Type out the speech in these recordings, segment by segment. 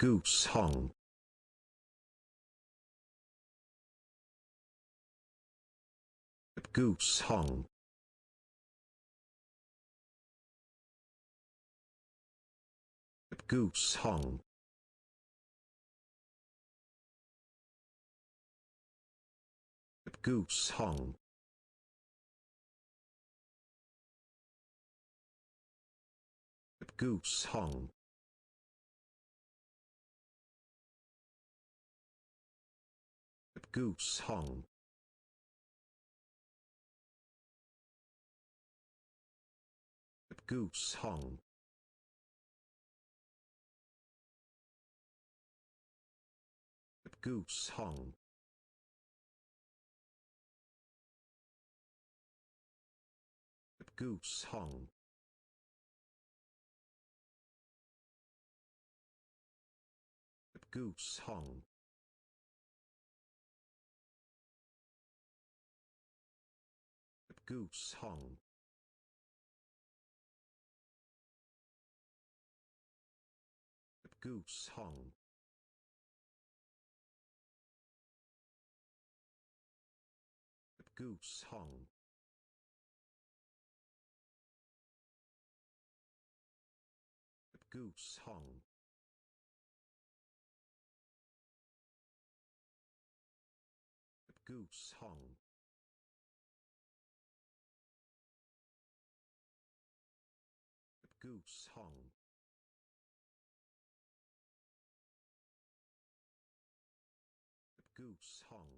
Goose honk. Goose honk. Goose honk. Goose honk. Goose honk. Goose honk. Goose honk. Goose honk. Goose honk. Goose honk. Goose honk. Goose honk. Goose honk. Goose honk. Goose honk. Goose honk. Goose honk. Goose honk.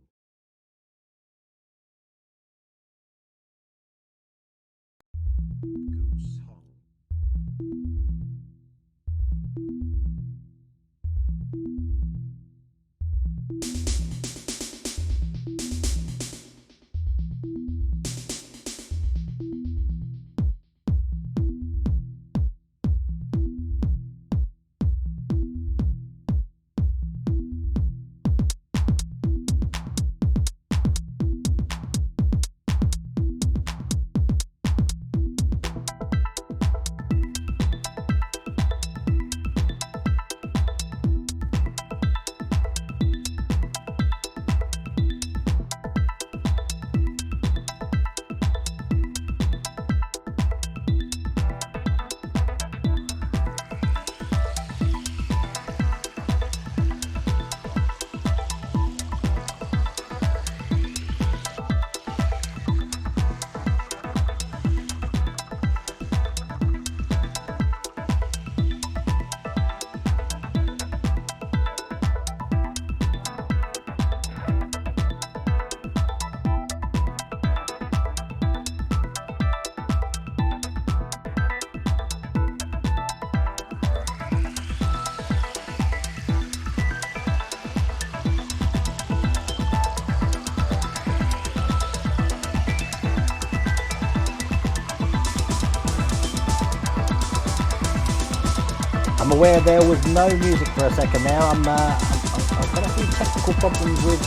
I'm aware there was no music for a second there. I've got a few technical problems with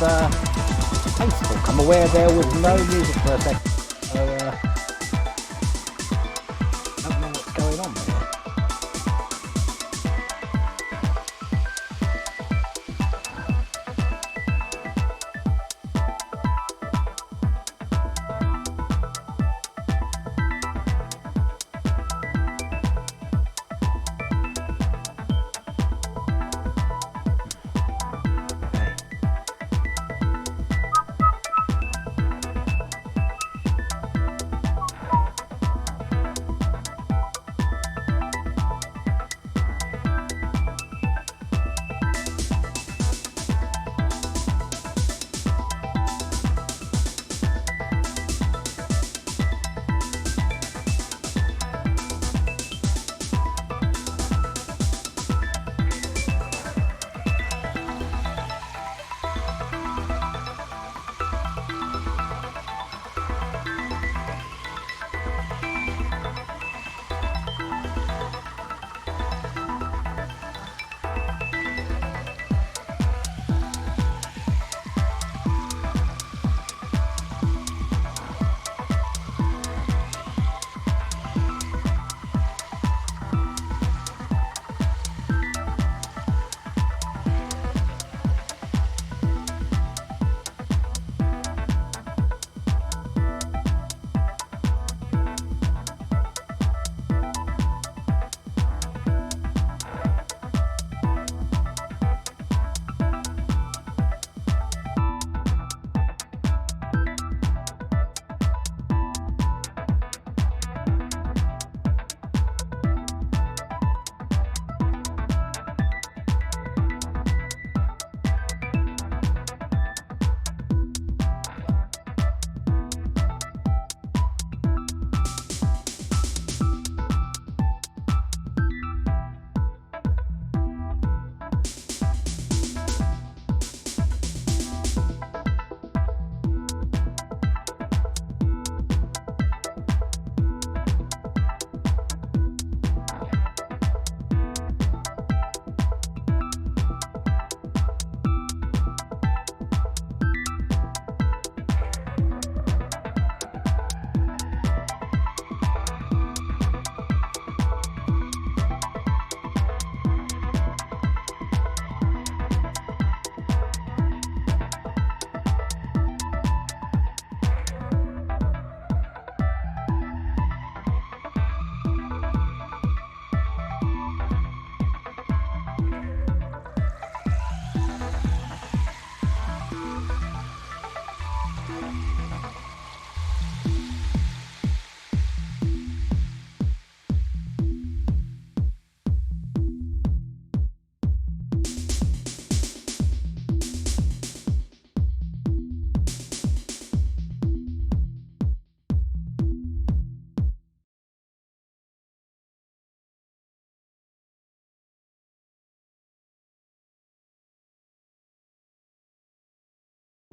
Facebook. I'm aware there was no music for a second. So, I don't know what's going on there.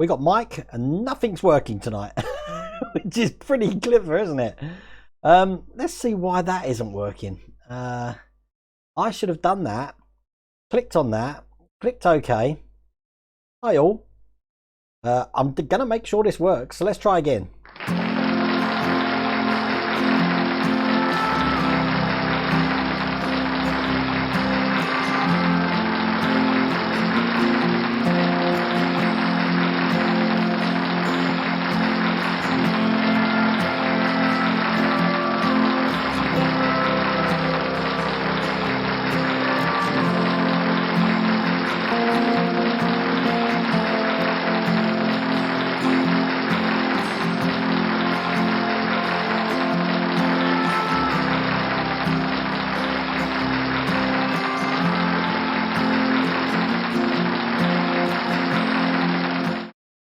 We got Mike and nothing's working tonight, which is pretty clever, isn't it? Let's see why that isn't working. I should have done that. Clicked on that. Clicked OK. Hi all. I'm going to make sure this works, so let's try again.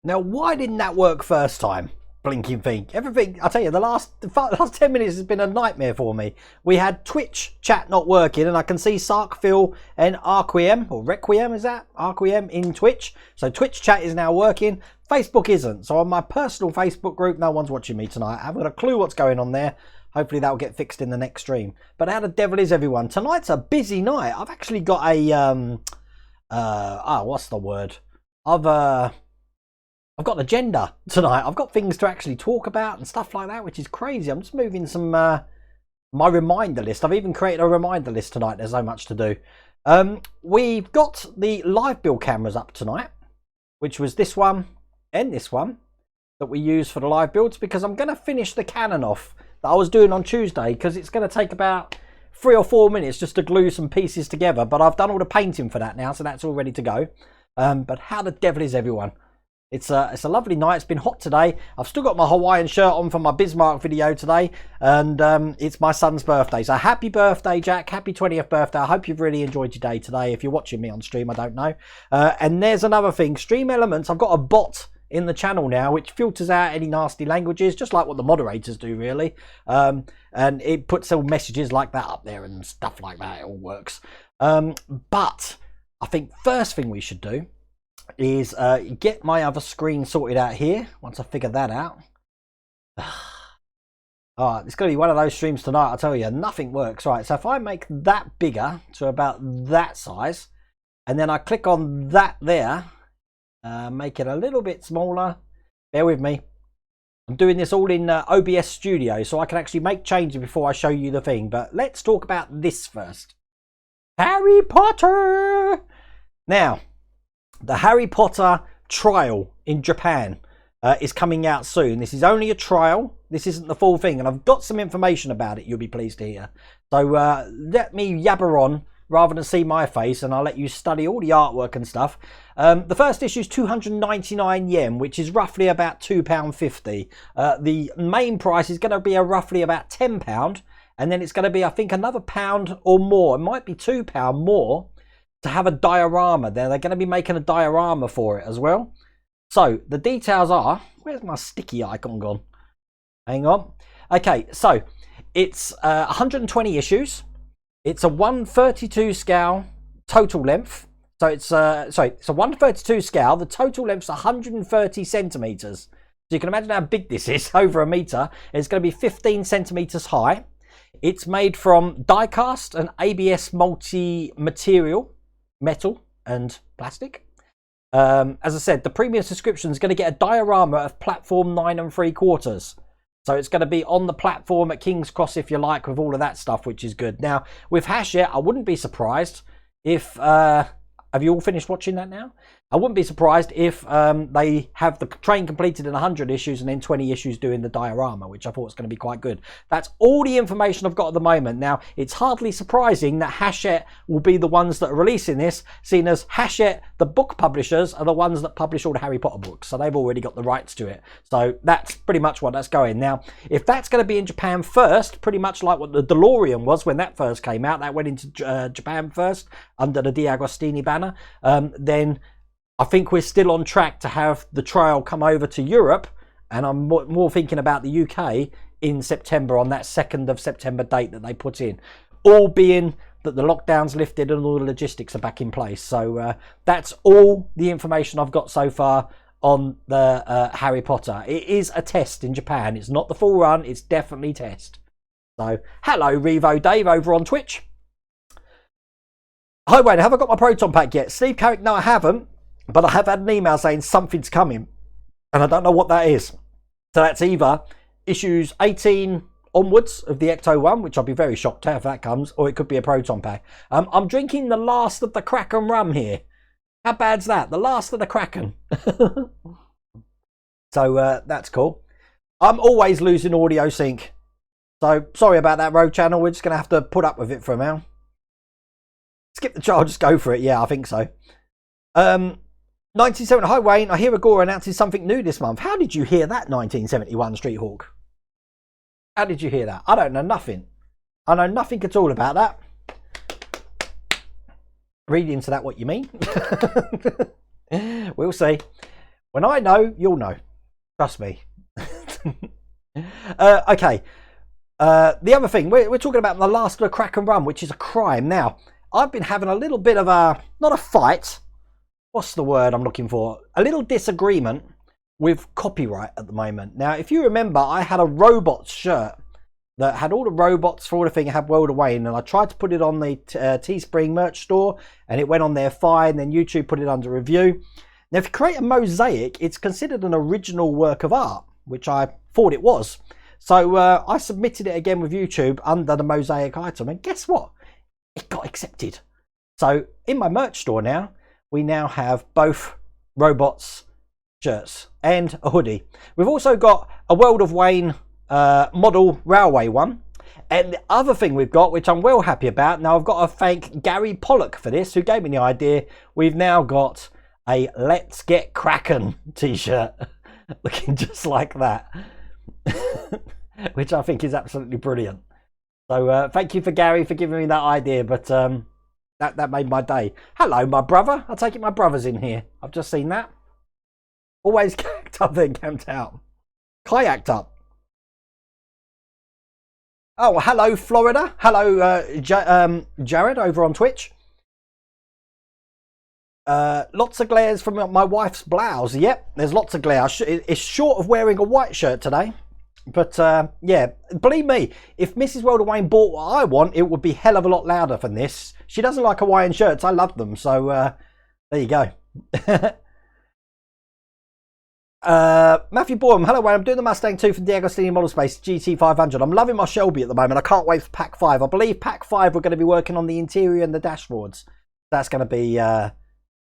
Now, why didn't that work first time? Blinking thing. Everything, I tell you, the last 10 minutes has been a nightmare for me. We had Twitch chat not working, and I can see Sarkphil and Arquiem, or Requiem, is that? Arquiem in Twitch. So Twitch chat is now working. Facebook isn't. So on my personal Facebook group, no one's watching me tonight. I haven't got a clue what's going on there. Hopefully that'll get fixed in the next stream. But how the devil is everyone? Tonight's a busy night. I've actually got a, what's the word? I've got an agenda tonight. I've got things to actually talk about and stuff like that, which is crazy. I'm just moving some my reminder list. I've even created a reminder list tonight. There's so much to do. We've got the live build cameras up tonight, which was this one and this one that we use for the live builds, because I'm going to finish the Canon off that I was doing on Tuesday, because it's going to take about 3 or 4 minutes just to glue some pieces together. But I've done all the painting for that now, so that's all ready to go. But how the devil is everyone? It's a lovely night. It's been hot today. I've still got my Hawaiian shirt on for my Bismarck video today, and it's my son's birthday. So happy birthday, Jack. Happy 20th birthday. I hope you've really enjoyed your day today. If you're watching me on stream, I don't know. And there's another thing. Stream Elements, I've got a bot in the channel now which filters out any nasty languages, just like what the moderators do, really. And it puts all messages like that up there and stuff like that. It all works. But I think first thing we should do is get my other screen sorted out here. Once I figure that out, alright, it's going to be one of those streams tonight. I tell you, nothing works. Right, so if I make that bigger to about that size, and then I click on that there, make it a little bit smaller. Bear with me. I'm doing this all in OBS Studio, so I can actually make changes before I show you the thing. But let's talk about this first. Harry Potter. Now, the Harry Potter trial in Japan is coming out soon. This is only a trial. This isn't the full thing. And I've got some information about it you'll be pleased to hear. So let me yabber on rather than see my face, and I'll let you study all the artwork and stuff. The first issue is 299 yen, which is roughly about £2.50. The main price is going to be roughly about £10. And then it's going to be, I think, another £1 or more. It might be £2 more to have a diorama there. They're going to be making a diorama for it as well. So the details are, where's my sticky icon gone? Hang on. Okay, so it's 120 issues. It's a 132 scale total length. So it's it's a 132 scale. The total length's 130 centimeters. So you can imagine how big this is, over a meter. It's going to be 15 centimeters high. It's made from die cast and ABS multi-material, metal and plastic. As I said, the premium subscription is going to get a diorama of platform 9 3/4. So it's going to be on the platform at King's Cross, if you like, with all of that stuff, which is good. Now, with Hachette, I wouldn't be surprised if... have you all finished watching that now? I wouldn't be surprised if they have the train completed in 100 issues and then 20 issues doing the diorama, which I thought was going to be quite good. That's all the information I've got at the moment. Now, it's hardly surprising that Hachette will be the ones that are releasing this, seeing as Hachette, the book publishers, are the ones that publish all the Harry Potter books. So they've already got the rights to it. So that's pretty much what that's going. Now, if that's going to be in Japan first, pretty much like what the DeLorean was when that first came out, that went into Japan first under the D'Agostini banner, then I think we're still on track to have the trial come over to Europe, and I'm more thinking about the UK in September, on that 2nd of September date that they put in, all being that the lockdown's lifted and all the logistics are back in place. So that's all the information I've got so far on the Harry Potter. It is a test in Japan. It's not the full run. It's definitely test. So, hello, Revo Dave over on Twitch. Hi, Wayne. Have I got my Proton Pack yet? Steve Carrick, no, I haven't. But I have had an email saying something's coming. And I don't know what that is. So that's either issues 18 onwards of the Ecto 1, which I'll be very shocked to have if that comes, or it could be a Proton Pack. I'm drinking the last of the Kraken rum here. How bad's that? The last of the Kraken. So that's cool. I'm always losing audio sync. So sorry about that, Road Channel. We're just going to have to put up with it for a while. Skip the trial, just go for it. Yeah, I think so. 1970. Hi, Wayne. I hear Agora announcing something new this month. How did you hear that, 1971 Street Hawk? How did you hear that? I don't know nothing. I know nothing at all about that. Read into that what you mean. We'll see. When I know, you'll know. Trust me. Okay. The other thing, we're talking about the last of the Kraken Run, which is a crime. Now, I've been having a little bit of a, not a fight. What's the word I'm looking for? A little disagreement with copyright at the moment. Now, if you remember, I had a robots shirt that had all the robots for all the thing. It had World of Wayne, and I tried to put it on the Teespring merch store, and it went on there fine. Then YouTube put it under review. Now, if you create a mosaic, it's considered an original work of art, which I thought it was. So I submitted it again with YouTube under the mosaic item, and guess what? It got accepted. So in my merch store now, we now have both robots shirts and a hoodie. We've also got a World of Wayne model railway one. And the other thing we've got, which I'm well happy about, now I've got to thank Gary Pollock for this, who gave me the idea. We've now got a Let's Get Kraken t-shirt looking just like that. Which I think is absolutely brilliant. So thank you for Gary for giving me that idea, but that made my day. Hello, my brother. I take it my brother's in here. I've just seen that. Always kayaked up then camped out. Kayaked up. Oh, hello, Florida. Hello, Jared over on Twitch. Lots of glares from my wife's blouse. Yep, there's lots of glare. It's short of wearing a white shirt today. But yeah, believe me, if Mrs. World of Wayne bought what I want, it would be hell of a lot louder than this. She doesn't like Hawaiian shirts. I love them. So there you go. Matthew Bourne, hello Wayne. I'm doing the Mustang 2 from the Agostini Model Space GT500. I'm loving my Shelby at the moment. I can't wait for Pack 5. I believe Pack 5 we're going to be working on the interior and the dashboards. That's going to be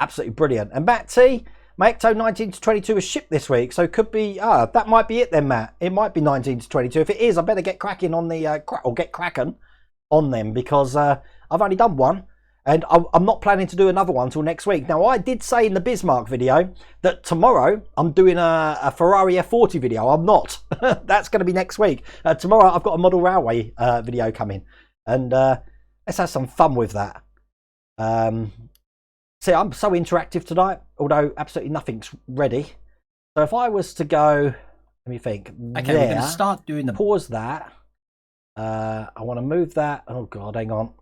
absolutely brilliant. And Matt T, my Ecto 19 to 22 is shipped this week, so it could be, that might be it then, Matt. It might be 19 to 22. If it is, I better get cracking on the, or get cracking on them, because I've only done one, and I'm not planning to do another one until next week. Now, I did say in the Bismarck video that tomorrow I'm doing a Ferrari F40 video. I'm not. That's going to be next week. Tomorrow I've got a model railway video coming, and let's have some fun with that. See, I'm so interactive tonight, although absolutely nothing's ready. So if I was to go, let me think. Okay, we're going to start doing the... Pause that. I want to move that. Oh, God, hang on.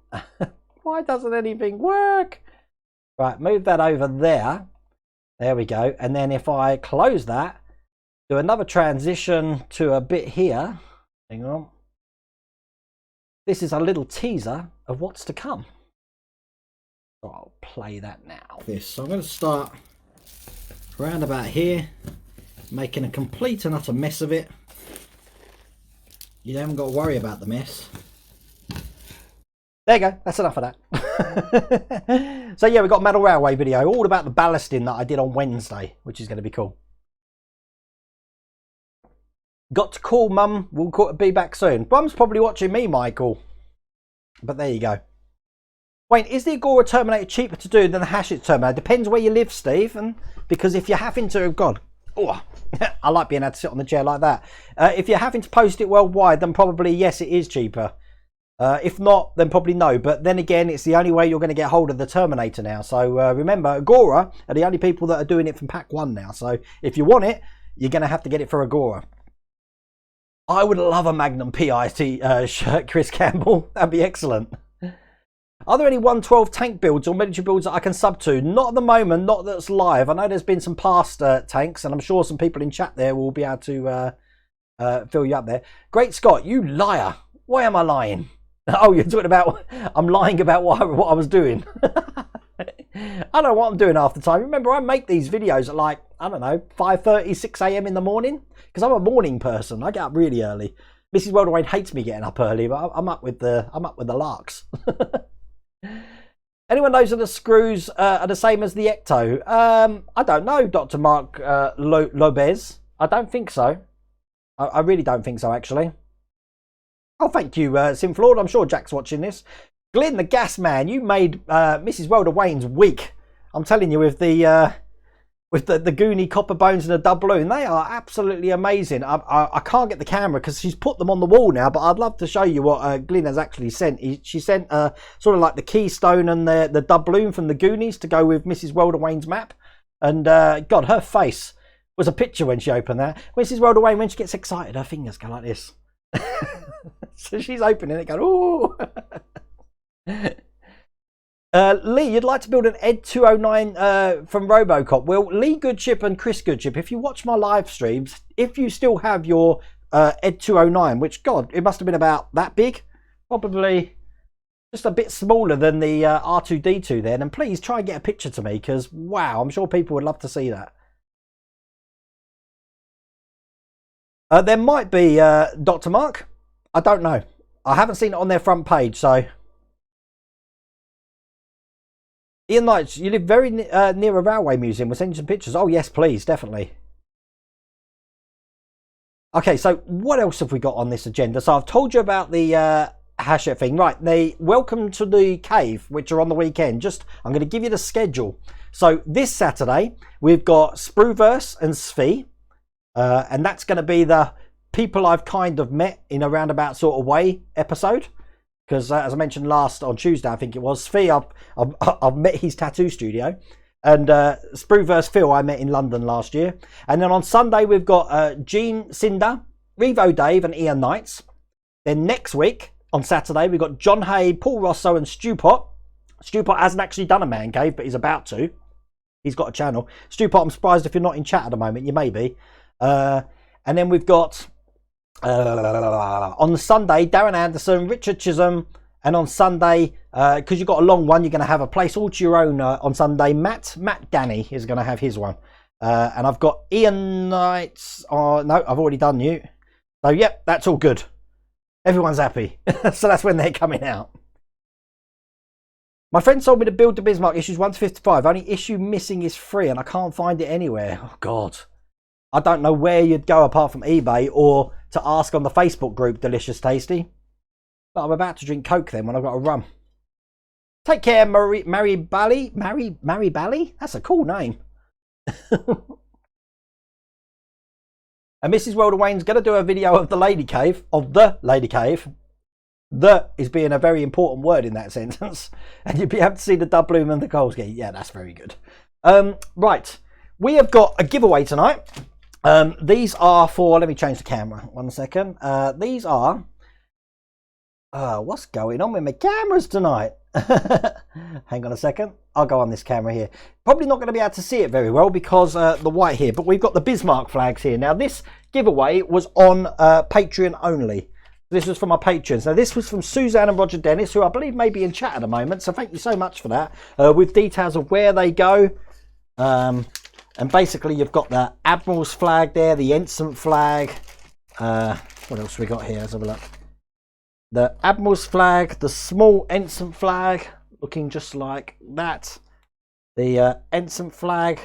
Why doesn't anything work? Right, move that over there. There we go. And then if I close that, do another transition to a bit here. Hang on. This is a little teaser of what's to come. So I'll play that now. So I'm going to start round about here, making a complete and utter mess of it. You haven't got to worry about the mess. There you go, that's enough of that. So yeah, we've got a Metal Railway video, all about the ballasting that I did on Wednesday, which is going to be cool. Got to call Mum, we'll be back soon. Mum's probably watching me, Michael. But there you go. Wayne, is the Agora Terminator cheaper to do than the Hachette Terminator? Depends where you live, Steve. And because if you're having to, God, oh, I like being able to sit on the chair like that. If you're having to post it worldwide, then probably yes, it is cheaper. If not, then probably no. But then again, it's the only way you're going to get hold of the Terminator now. So remember, Agora are the only people that are doing it from Pack 1 now. So if you want it, you're going to have to get it for Agora. I would love a Magnum PIT shirt, Chris Campbell. That'd be excellent. Are there any 112 tank builds or military builds that I can sub to? Not at the moment, not that's live. I know there's been some past tanks, and I'm sure some people in chat there will be able to fill you up there. Great Scott, you liar. Why am I lying? Oh, you're talking about, I'm lying about what I was doing. I don't know what I'm doing half the time. Remember, I make these videos at like, I don't know, 5:30, 6 a.m. in the morning, because I'm a morning person. I get up really early. Mrs. Worldwide hates me getting up early, but I'm up with the larks. Anyone knows that the screws are the same as the Ecto? I don't know, Dr. Mark Lobez. I don't think so. I really don't think so, actually. Oh, thank you, Simflord. I'm sure Jack's watching this. Glyn, the gas man, you made Mrs. Welder Wayne's week. I'm telling you, with the Goonie copper bones and the doubloon, they are absolutely amazing. I can't get the camera because she's put them on the wall now, but I'd love to show you what Glyn has actually sent. She sent sort of like the keystone and the doubloon from the Goonies to go with Mrs. Welder Wayne's map. And God, her face was a picture when she opened that. Mrs. Welder Wayne, when she gets excited, her fingers go like this. So she's opening it, going, ooh. Lee, you'd like to build an Ed 209 from Robocop. Well, Lee Goodchip and Chris Goodchip, if you watch my live streams, if you still have your Ed 209, which, God, it must have been about that big, probably just a bit smaller than the R2d2 then, and please try and get a picture to me, because, wow, I'm sure people would love to see that. There might be, Dr. Mark. I don't know. I haven't seen it on their front page, so... Ian Knights, you live very near a railway museum. We'll send you some pictures. Oh, yes, please, definitely. Okay, so what else have we got on this agenda? So I've told you about the Hachette thing. Right, the Welcome to the Cave, which are on the weekend. I'm going to give you the schedule. So this Saturday, we've got Spruverse and Svi. And that's going to be the people I've kind of met in a roundabout sort of way episode. Because as I mentioned on Tuesday, I think it was, Svi, I've met his tattoo studio. And Spruverse Phil, I met in London last year. And then on Sunday, we've got Gene Cinder, Revo Dave and Ian Knights. Then next week, on Saturday, we've got John Hay, Paul Rosso and Stewpot. Stewpot hasn't actually done a man cave, but he's about to. He's got a channel. Stewpot, I'm surprised if you're not in chat at the moment. You may be. And then we've got on Sunday Darren Anderson, Richard Chisholm, and on Sunday because you've got a long one, you're going to have a place all to your own on Sunday. Matt Danny is going to have his one, and I've got Ian Knights. No, I've already done you. So yep, that's all good. Everyone's happy. So that's when they're coming out. My friend told me to build the Bismarck issues 1 to 55. Only issue missing is 3 and I can't find it anywhere. Oh God. I don't know where you'd go apart from eBay or to ask on the Facebook group, Delicious Tasty. But I'm about to drink Coke then when I've got a rum. Take care, Mary Bally. Mary Bally? That's a cool name. And Mrs. Welder Wayne's going to do a video of the Lady Cave, The is being a very important word in that sentence. And you'll be able to see the doubloon and the Kolsky. Yeah, that's very good. Right. We have got a giveaway tonight. These are for, let me change the camera 1 second. These are, what's going on with my cameras tonight? Hang on a second. I'll go on this camera here. Probably not going to be able to see it very well because the white here, but we've got the Bismarck flags here. Now this giveaway was on Patreon only. This was from our patrons. Now this was from Suzanne and Roger Dennis, who I believe may be in chat at the moment. So thank you so much for that. With details of where they go. And basically you've got the Admiral's flag there, the Ensign flag. What else we got here? Let's have a look. The Admiral's flag, the small Ensign flag, looking just like that. The Ensign flag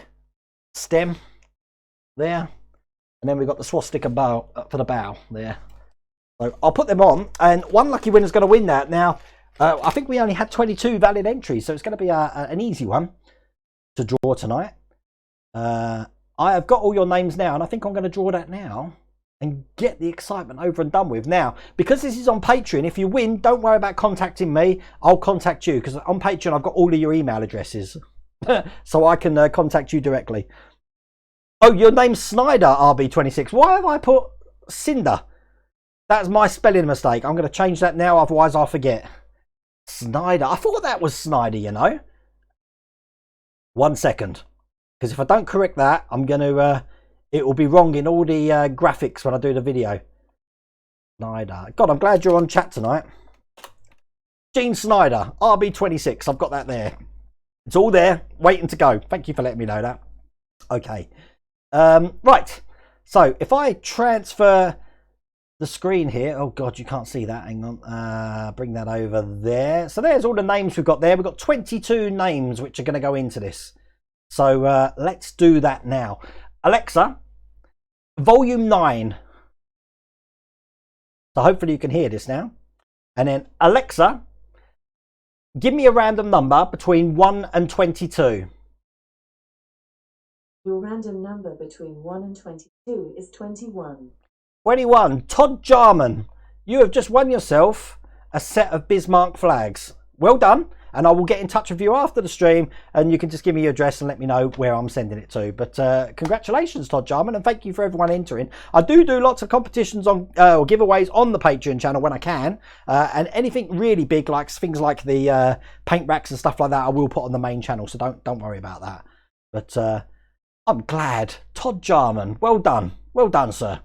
stem there. And then we've got the swastika bow for the bow there. So I'll put them on, and one lucky winner is going to win that. Now, I think we only had 22 valid entries, so it's going to be an easy one to draw tonight. I have got all your names now, and I think I'm going to draw that now and get the excitement over and done with. Now, because this is on Patreon, if you win, don't worry about contacting me. I'll contact you, because on Patreon, I've got all of your email addresses, so I can contact you directly. Oh, your name's Snyder, RB26. Why have I put Cinder? That's my spelling mistake. I'm going to change that now, otherwise I'll forget. Snyder. I thought that was Snyder, you know. 1 second. Because if I don't correct that, I'm going to... it will be wrong in all the graphics when I do the video. Snyder. God, I'm glad you're on chat tonight. Gene Snyder, RB26. I've got that there. It's all there, waiting to go. Thank you for letting me know that. Okay. Right. So, if I transfer the screen here... Oh, God, you can't see that. Hang on. Bring that over there. So, there's all the names we've got there. We've got 22 names which are going to go into this. So, let's do that now. Alexa, volume 9. So, hopefully you can hear this now. And then, Alexa, give me a random number between 1 and 22. Your random number between 1 and 22 is 21. 21. Todd Jarman, you have just won yourself a set of Bismarck flags. Well done. And I will get in touch with you after the stream, and you can just give me your address and let me know where I'm sending it to. But congratulations, Todd Jarman, and thank you for everyone entering. I do lots of competitions on or giveaways on the Patreon channel when I can, and anything really big, like things like the paint racks and stuff like that, I will put on the main channel. So don't worry about that. But I'm glad, Todd Jarman. Well done, sir.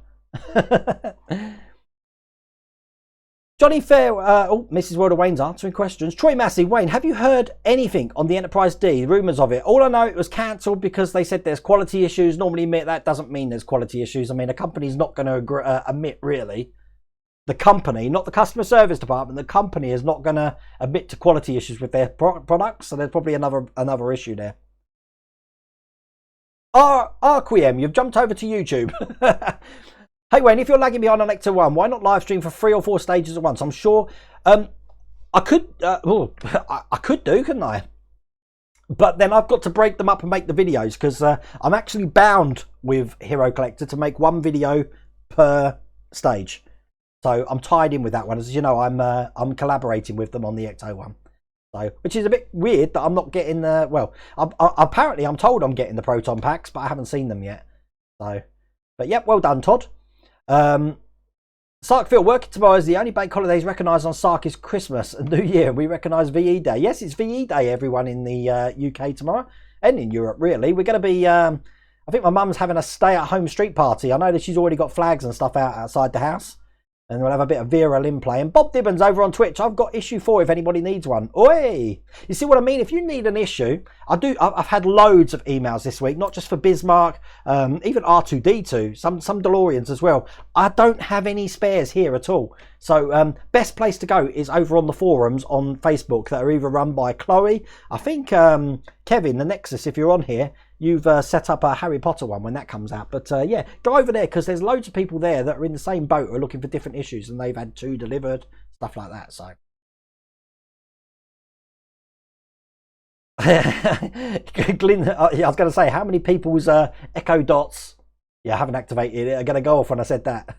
Johnny Fair, Mrs. World of Wayne's answering questions. Troy Massey, Wayne, have you heard anything on the Enterprise D? Rumours of it. All I know, it was cancelled because they said there's quality issues. Normally, admit that doesn't mean there's quality issues. I mean, a company's not going to admit, really. The company, not the customer service department, the company is not going to admit to quality issues with their products. So there's probably another issue there. Arquiem, you've jumped over to YouTube. Hey Wayne, if you're lagging behind on Ecto 1, why not live stream for 3 or 4 stages at once? I'm sure I could I could do, couldn't I? But then I've got to break them up and make the videos, because I'm actually bound with Hero Collector to make 1 video per stage. So I'm tied in with that one. As you know, I'm collaborating with them on the Ecto 1. So, which is a bit weird that I'm not getting the... Well, apparently I'm told I'm getting the Proton packs, but I haven't seen them yet. So, but yep, well done, Todd. Sarkville, working tomorrow is the only bank holidays recognised on Sark is Christmas and New Year. We recognise VE Day. Yes, it's VE Day, everyone in the UK tomorrow, and in Europe, really. We're going to be, I think my mum's having a stay-at-home street party. I know that she's already got flags and stuff out outside the house. And we'll have a bit of Vera Lynn playing. Bob Dibbons over on Twitch. I've got issue 4 if anybody needs one. Oi! You see what I mean? If you need an issue, I've had loads of emails this week, not just for Bismarck, even R2d2, some DeLoreans as well. I don't have any spares here at all. So best place to go is over on the forums on Facebook that are either run by Chloe. I think Kevin, the Nexus, if you're on here, you've set up a Harry Potter one when that comes out. But yeah, go over there, because there's loads of people there that are in the same boat who are looking for different issues, and they've had 2 delivered, stuff like that. So Glyn, I was going to say, how many people's Echo Dots I haven't activated it are going to go off when I said that.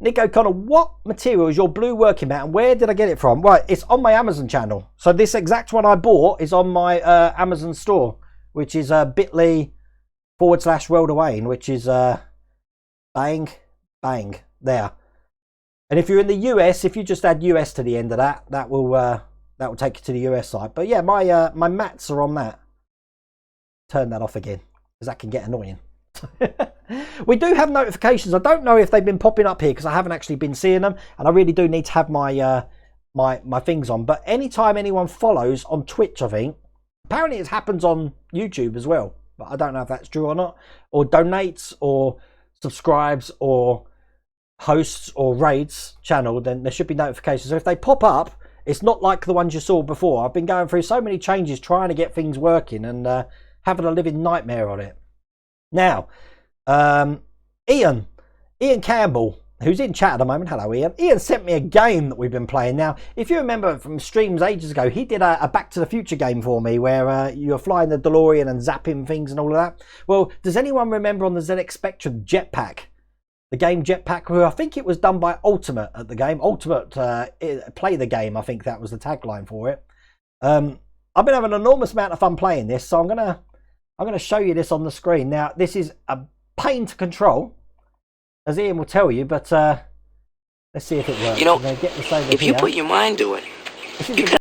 Nick O'Connor, what material is your blue working at, and where did I get it from? Right, it's on my Amazon channel. So this exact one I bought is on my Amazon store, which is bit.ly/World of Wayne, which is bang there. And if you're in the US, if you just add US to the end of that, that will take you to the US side. But yeah, my mats are on that. Turn that off again, because that can get annoying. We do have notifications. I don't know if they've been popping up here, because I haven't actually been seeing them, and I really do need to have my my things on. But anytime anyone follows on Twitch, I think, apparently it happens on YouTube as well, but I don't know if that's true or not, or donates or subscribes or hosts or raids channel, then there should be notifications. So if they pop up, it's not like the ones you saw before. I've been going through so many changes trying to get things working, and having a living nightmare on it. Now, Ian Campbell, who's in chat at the moment. Hello, Ian. Ian sent me a game that we've been playing. Now, if you remember from streams ages ago, he did a Back to the Future game for me where you're flying the DeLorean and zapping things and all of that. Well, does anyone remember on the ZX Spectrum Jetpack? The game Jetpack, who I think it was done by Ultimate at the game. Ultimate Play the Game, I think that was the tagline for it. I've been having an enormous amount of fun playing this, so I'm gonna show you this on the screen. Now, this is a pain to control, as Ian will tell you, but let's see if it works. You know, if you put your mind to it, This is the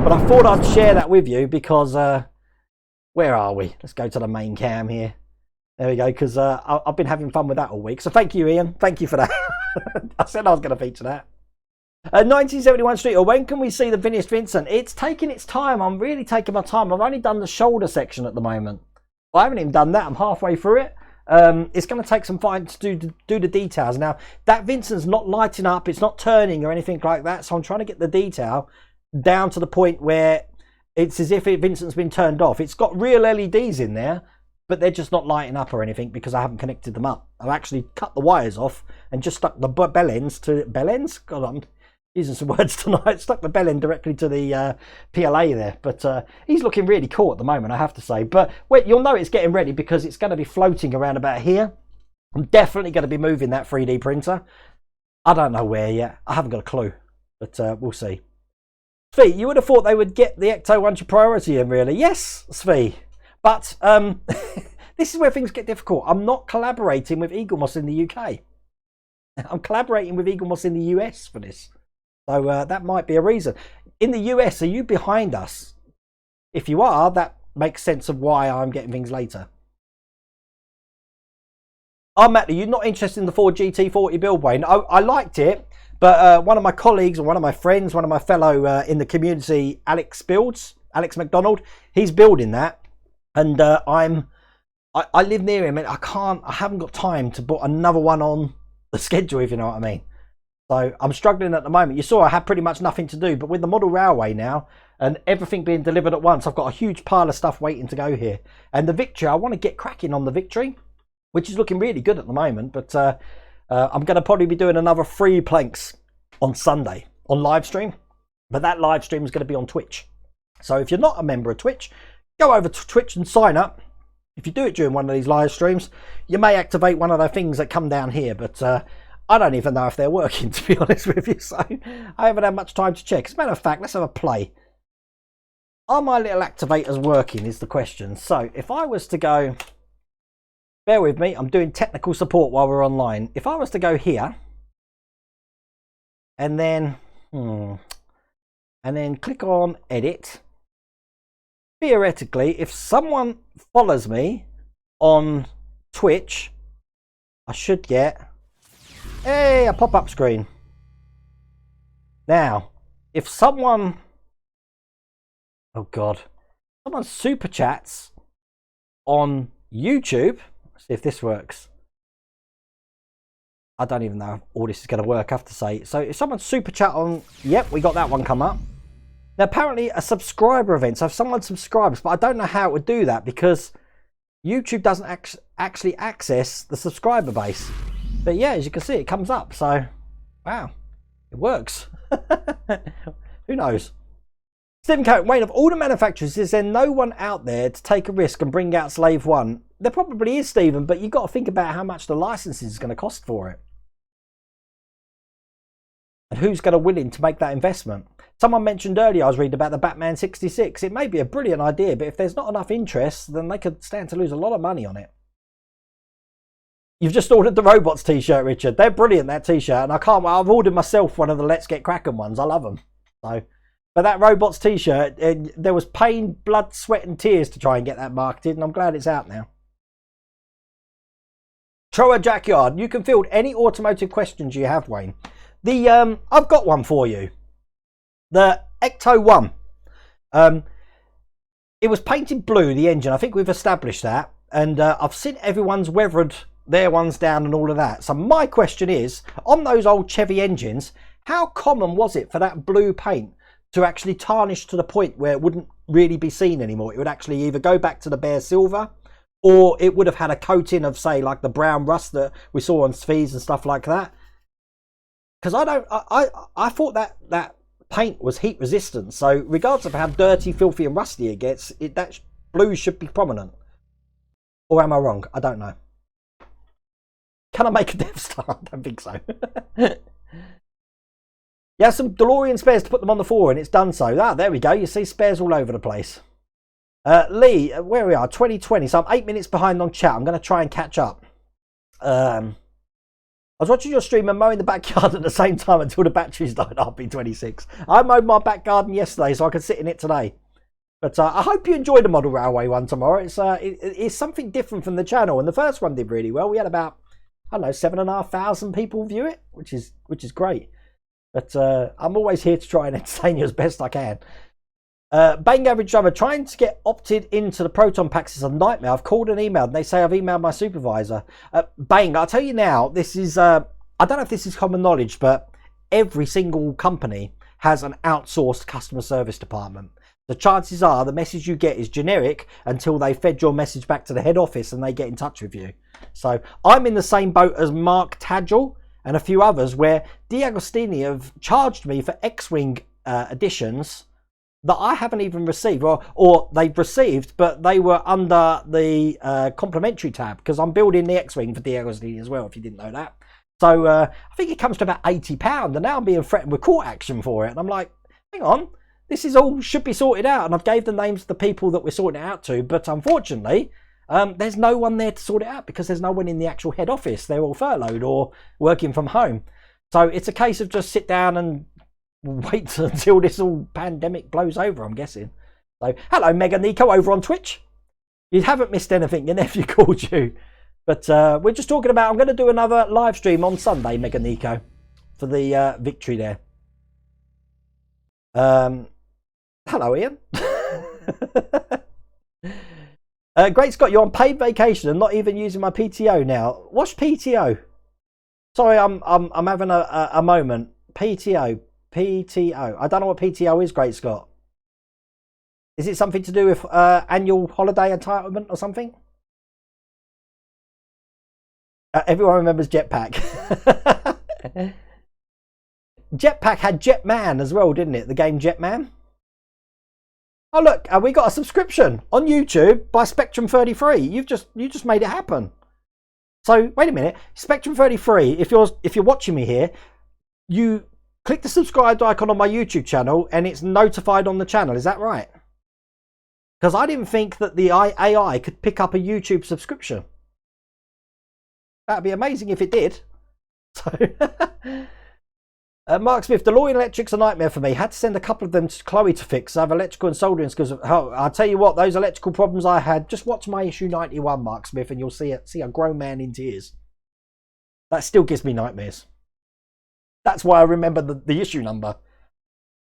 but I thought I'd share that with you because where are we? Let's go to the main cam here. There we go, because I've been having fun with that all week. So thank you, Ian. Thank you for that. I said I was going to feature that. 1971 Street, or when can we see the finished Vincent? It's taking its time. I'm really taking my time. I've only done the shoulder section at the moment. I haven't even done that. I'm halfway through it. It's going to take some time to do the details. Now, that Vincent's not lighting up. It's not turning or anything like that. So I'm trying to get the detail down to the point where it's as if Vincent's been turned off. It's got real LEDs in there, but they're just not lighting up or anything because I haven't connected them up. I've actually cut the wires off and just stuck the bell ends to... Bell ends? God, I'm using some words tonight. Stuck the bell end directly to the PLA there. But he's looking really cool at the moment, I have to say. But wait, you'll know it's getting ready because it's going to be floating around about here. I'm definitely going to be moving that 3D printer. I don't know where yet. I haven't got a clue. But we'll see. Svi, you would have thought they would get the Ecto 1 priority in, really. Yes, Svi. But this is where things get difficult. I'm not collaborating with Eaglemoss in the UK. I'm collaborating with Eaglemoss in the US for this. So that might be a reason. In the US, are you behind us? If you are, that makes sense of why I'm getting things later. Oh, Matt, are you not interested in the Ford GT40 build, Wayne? I liked it. But one of my colleagues, or one of my friends, one of my fellow in the community, Alex McDonald, he's building that, and I live near him, and I haven't got time to put another one on the schedule, if you know what I mean. So I'm struggling at the moment. You saw I had pretty much nothing to do, but with the model railway now and everything being delivered at once, I've got a huge pile of stuff waiting to go here. And the Victory, I want to get cracking on the Victory, which is looking really good at the moment, but I'm going to probably be doing another 3 planks on Sunday on live stream, but that live stream is going to be on Twitch. So if you're not a member of Twitch, go over to Twitch and sign up. If you do it during one of these live streams, you may activate one of the things that come down here, but I don't even know if they're working, to be honest with you, so I haven't had much time to check. As a matter of fact, let's have a play. Are my little activators working is the question. So if I was to go... Bear with me, I'm doing technical support while we're online. If I was to go here and then click on edit, theoretically, if someone follows me on Twitch, I should get a pop-up screen. Now, if someone, oh God, someone super chats on YouTube, see if this works. I don't even know if all this is going to work, I have to say. So if someone super chat on, yep, we got that one come up. Now apparently a subscriber event, so if someone subscribes, but I don't know how it would do that because YouTube doesn't actually access the subscriber base. But yeah, as you can see, it comes up. So, wow, it works. Who knows? Stephen Coat, Wayne, of all the manufacturers, is there no one out there to take a risk and bring out Slave 1? There probably is, Stephen, but you've got to think about how much the licensing is going to cost for it. And who's going to willing to make that investment? Someone mentioned earlier, I was reading about the Batman 66. It may be a brilliant idea, but if there's not enough interest, then they could stand to lose a lot of money on it. You've just ordered the robots t-shirt, Richard. They're brilliant, that t-shirt, and I've ordered myself one of the Let's Get Crackin' ones. I love them. So, but that robots t-shirt, there was pain, blood, sweat, and tears to try and get that marketed, and I'm glad it's out now. Troa Jackyard, you can field any automotive questions you have, Wayne. I've got one for you. The Ecto 1. It was painted blue, the engine. I think we've established that, and I've seen everyone's weathered their ones down and all of that. So my question is, on those old Chevy engines, how common was it for that blue paint to actually tarnish to the point where it wouldn't really be seen anymore? It would actually either go back to the bare silver, or it would have had a coating of, say, like the brown rust that we saw on Svies and stuff like that. Because I thought that paint was heat resistant. So regardless of how dirty, filthy and rusty it gets, that blue should be prominent. Or am I wrong? I don't know. Can I make a Death Star? I don't think so. Yeah, some DeLorean spares to put them on the floor, and it's done so. There we go. You see spares all over the place. Lee, where we are, 2020. So I'm 8 minutes behind on chat. I'm going to try and catch up. I was watching your stream and mowing the backyard at the same time until the batteries died. RP26. I mowed my back garden yesterday, so I could sit in it today. But I hope you enjoy the model railway one tomorrow. It's something different from the channel, and the first one did really well. We had about, I don't know, 7,500 people view it, which is great. But I'm always here to try and entertain you as best I can. Bang Average Drummer, trying to get opted into the Proton packs is a nightmare. I've called and emailed, and they say I've emailed my supervisor. Bang, I'll tell you now, this is, I don't know if this is common knowledge, but every single company has an outsourced customer service department. The chances are the message you get is generic until they fed your message back to the head office and they get in touch with you. So I'm in the same boat as Mark Tadgel and a few others where D'Agostini have charged me for X-Wing editions that I haven't even received, or they've received, but they were under the complimentary tab, because I'm building the X-Wing for D'Agostini as well, if you didn't know that. So I think it comes to about £80, and now I'm being threatened with court action for it. And I'm like, hang on, this is all should be sorted out. And I've gave the names of the people that we're sorting it out to, but unfortunately, there's no one there to sort it out because there's no one in the actual head office. They're all furloughed or working from home. So it's a case of just sit down and wait until this all pandemic blows over, I'm guessing. So hello Mega Nico over on Twitch. You haven't missed anything, your nephew called you. But we're just talking about, I'm going to do another live stream on Sunday, Mega Nico, for the victory there. Hello Ian. Great Scott, you're on paid vacation and not even using my PTO now. What's PTO? Sorry, I'm having a moment. PTO. I don't know what PTO is, Great Scott. Is it something to do with annual holiday entitlement or something? Everyone remembers Jetpack. Jetpack had Jetman as well, didn't it? The game Jetman. Oh look, we got a subscription on YouTube by Spectrum 33. You just made it happen. So wait a minute, Spectrum 33. If you're watching me here, you click the subscribe icon on my YouTube channel and it's notified on the channel. Is that right? Because I didn't think that the AI could pick up a YouTube subscription. That'd be amazing if it did. So, Mark Smith, DeLorean Electric's a nightmare for me. Had to send a couple of them to Chloe to fix. I have electrical and soldering skills. I'll tell you what, those electrical problems I had, just watch my issue 91, Mark Smith, and you'll see a grown man in tears. That still gives me nightmares. That's why I remember the issue number.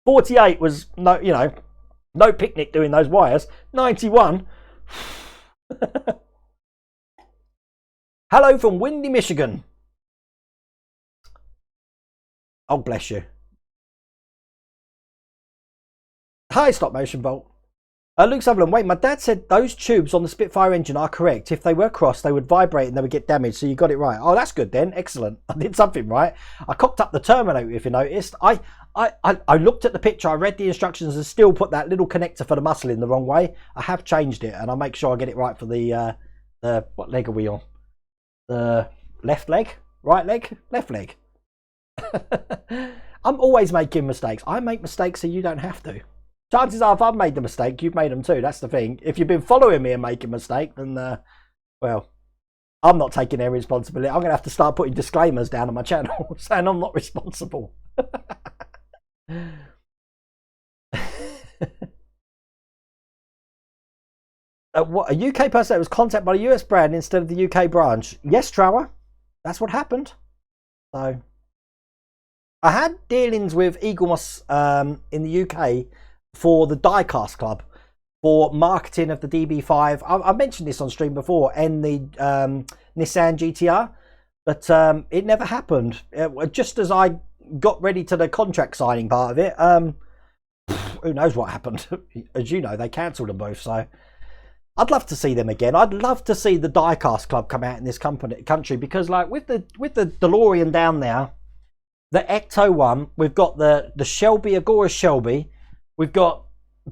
48 was no picnic doing those wires. 91. Hello from windy Michigan. Oh, bless you. Hi, Stop Motion Bolt. Luke Sutherland, wait, my dad said those tubes on the Spitfire engine are correct. If they were crossed, they would vibrate and they would get damaged. So you got it right. Oh, that's good then. Excellent. I did something right. I cocked up the Terminator, if you noticed. I looked at the picture, I read the instructions and still put that little connector for the muscle in the wrong way. I have changed it and I'll make sure I get it right for the what leg are we on? The left leg? Right leg? Left leg. I'm always making mistakes. I make mistakes so you don't have to. Chances are if I've made the mistake, you've made them too. That's the thing. If you've been following me and making a mistake, then, well, I'm not taking their responsibility. I'm going to have to start putting disclaimers down on my channel saying I'm not responsible. What, a UK person that was contacted by a US brand instead of the UK branch? Yes, Trower. That's what happened. So I had dealings with Eaglemoss in the UK for the Diecast Club for marketing of the DB5. I mentioned this on stream before, and the Nissan GTR, but it never happened. Just as I got ready to the contract signing part of it, who knows what happened? As you know, they cancelled them both. So I'd love to see them again. I'd love to see the Diecast Club come out in this country, because like with the DeLorean down there, the Ecto one, we've got the Shelby, Agora Shelby. We've got,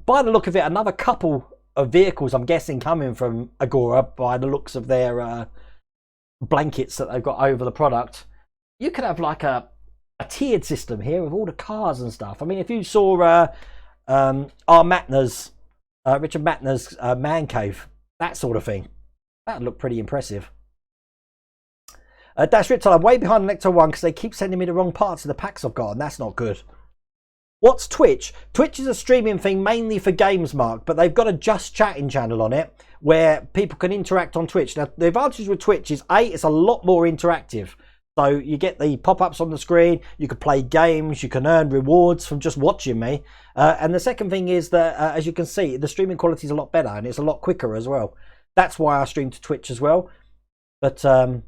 by the look of it, another couple of vehicles, I'm guessing, coming from Agora by the looks of their blankets that they've got over the product. You could have like a tiered system here with all the cars and stuff. I mean, if you saw Richard Matner's man cave, that sort of thing, that'd look pretty impressive. Dash Riptile, I'm way behind the Ecto 1 because they keep sending me the wrong parts of the packs I've got, and that's not good. What's Twitch? Twitch is a streaming thing mainly for games, Mark, but they've got a just chatting channel on it where people can interact on Twitch. Now, the advantage with Twitch is, A, it's a lot more interactive. So you get the pop-ups on the screen, you can play games, you can earn rewards from just watching me. And the second thing is that, as you can see, the streaming quality is a lot better and it's a lot quicker as well. That's why I stream to Twitch as well. But, and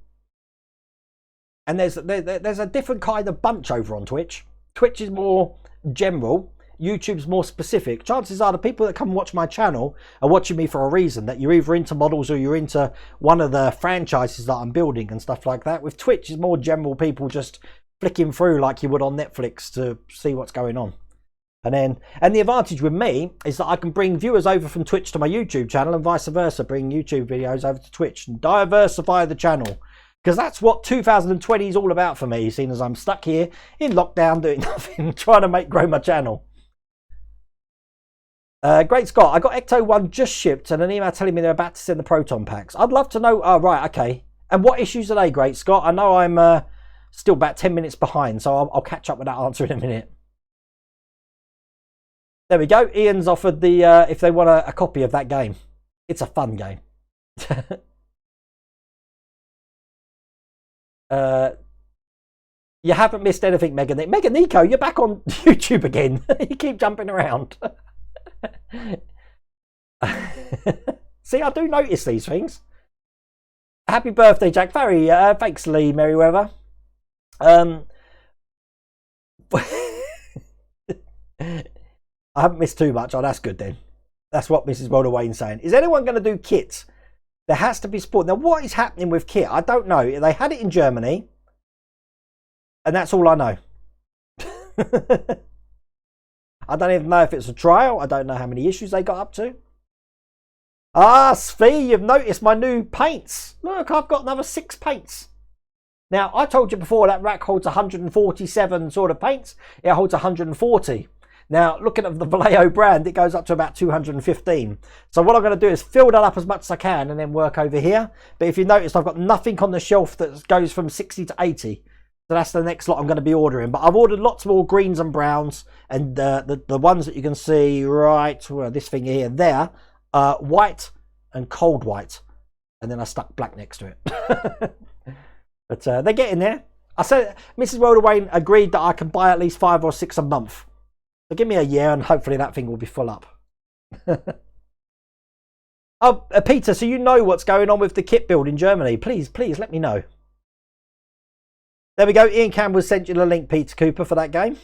there's a different kind of bunch over on Twitch. Twitch is more general, YouTube's more specific. Chances are the people that come watch my channel are watching me for a reason, that you're either into models or you're into one of the franchises that I'm building and stuff like that. With Twitch, it's more general people just flicking through like you would on Netflix to see what's going on. And the advantage with me is that I can bring viewers over from Twitch to my YouTube channel and vice versa, bring YouTube videos over to Twitch and diversify the channel. Because that's what 2020 is all about for me, seeing as I'm stuck here in lockdown doing nothing, trying to grow my channel. Great Scott, I got Ecto 1 just shipped and an email telling me they're about to send the Proton packs. I'd love to know. Oh, right, okay. And what issues are they, Great Scott? I know I'm still about 10 minutes behind, so I'll catch up with that answer in a minute. There we go. Ian's offered the if they want a copy of that game. It's a fun game. You haven't missed anything, Mega Nico, you're back on YouTube again. You keep jumping around. See, I do notice these things. Happy birthday, Jack Farry. Thanks, Lee Merriweather. I haven't missed too much. Oh, that's good then. That's what Mrs. Wilder Wayne's saying. Is anyone going to do kits? There has to be support. Now, what is happening with kit? I don't know. They had it in Germany, and that's all I know. I don't even know if it's a trial. I don't know how many issues they got up to. Ah, Svi, you've noticed my new paints. Look, I've got another 6 paints. Now, I told you before that rack holds 147 sort of paints. It holds 140. Now, looking at the Vallejo brand, it goes up to about 215. So what I'm going to do is fill that up as much as I can and then work over here. But if you notice, I've got nothing on the shelf that goes from 60 to 80. So that's the next lot I'm going to be ordering. But I've ordered lots more greens and browns. And the ones that you can see right, well, this thing here, there, white and cold white. And then I stuck black next to it. But they're getting there. I said, Mrs. Wilder Wayne agreed that I can buy at least 5 or 6 a month. So give me a year and hopefully that thing will be full up. Oh, Peter, so you know what's going on with the kit build in Germany. Please let me know. There we go. Ian Campbell sent you the link, Peter Cooper, for that game.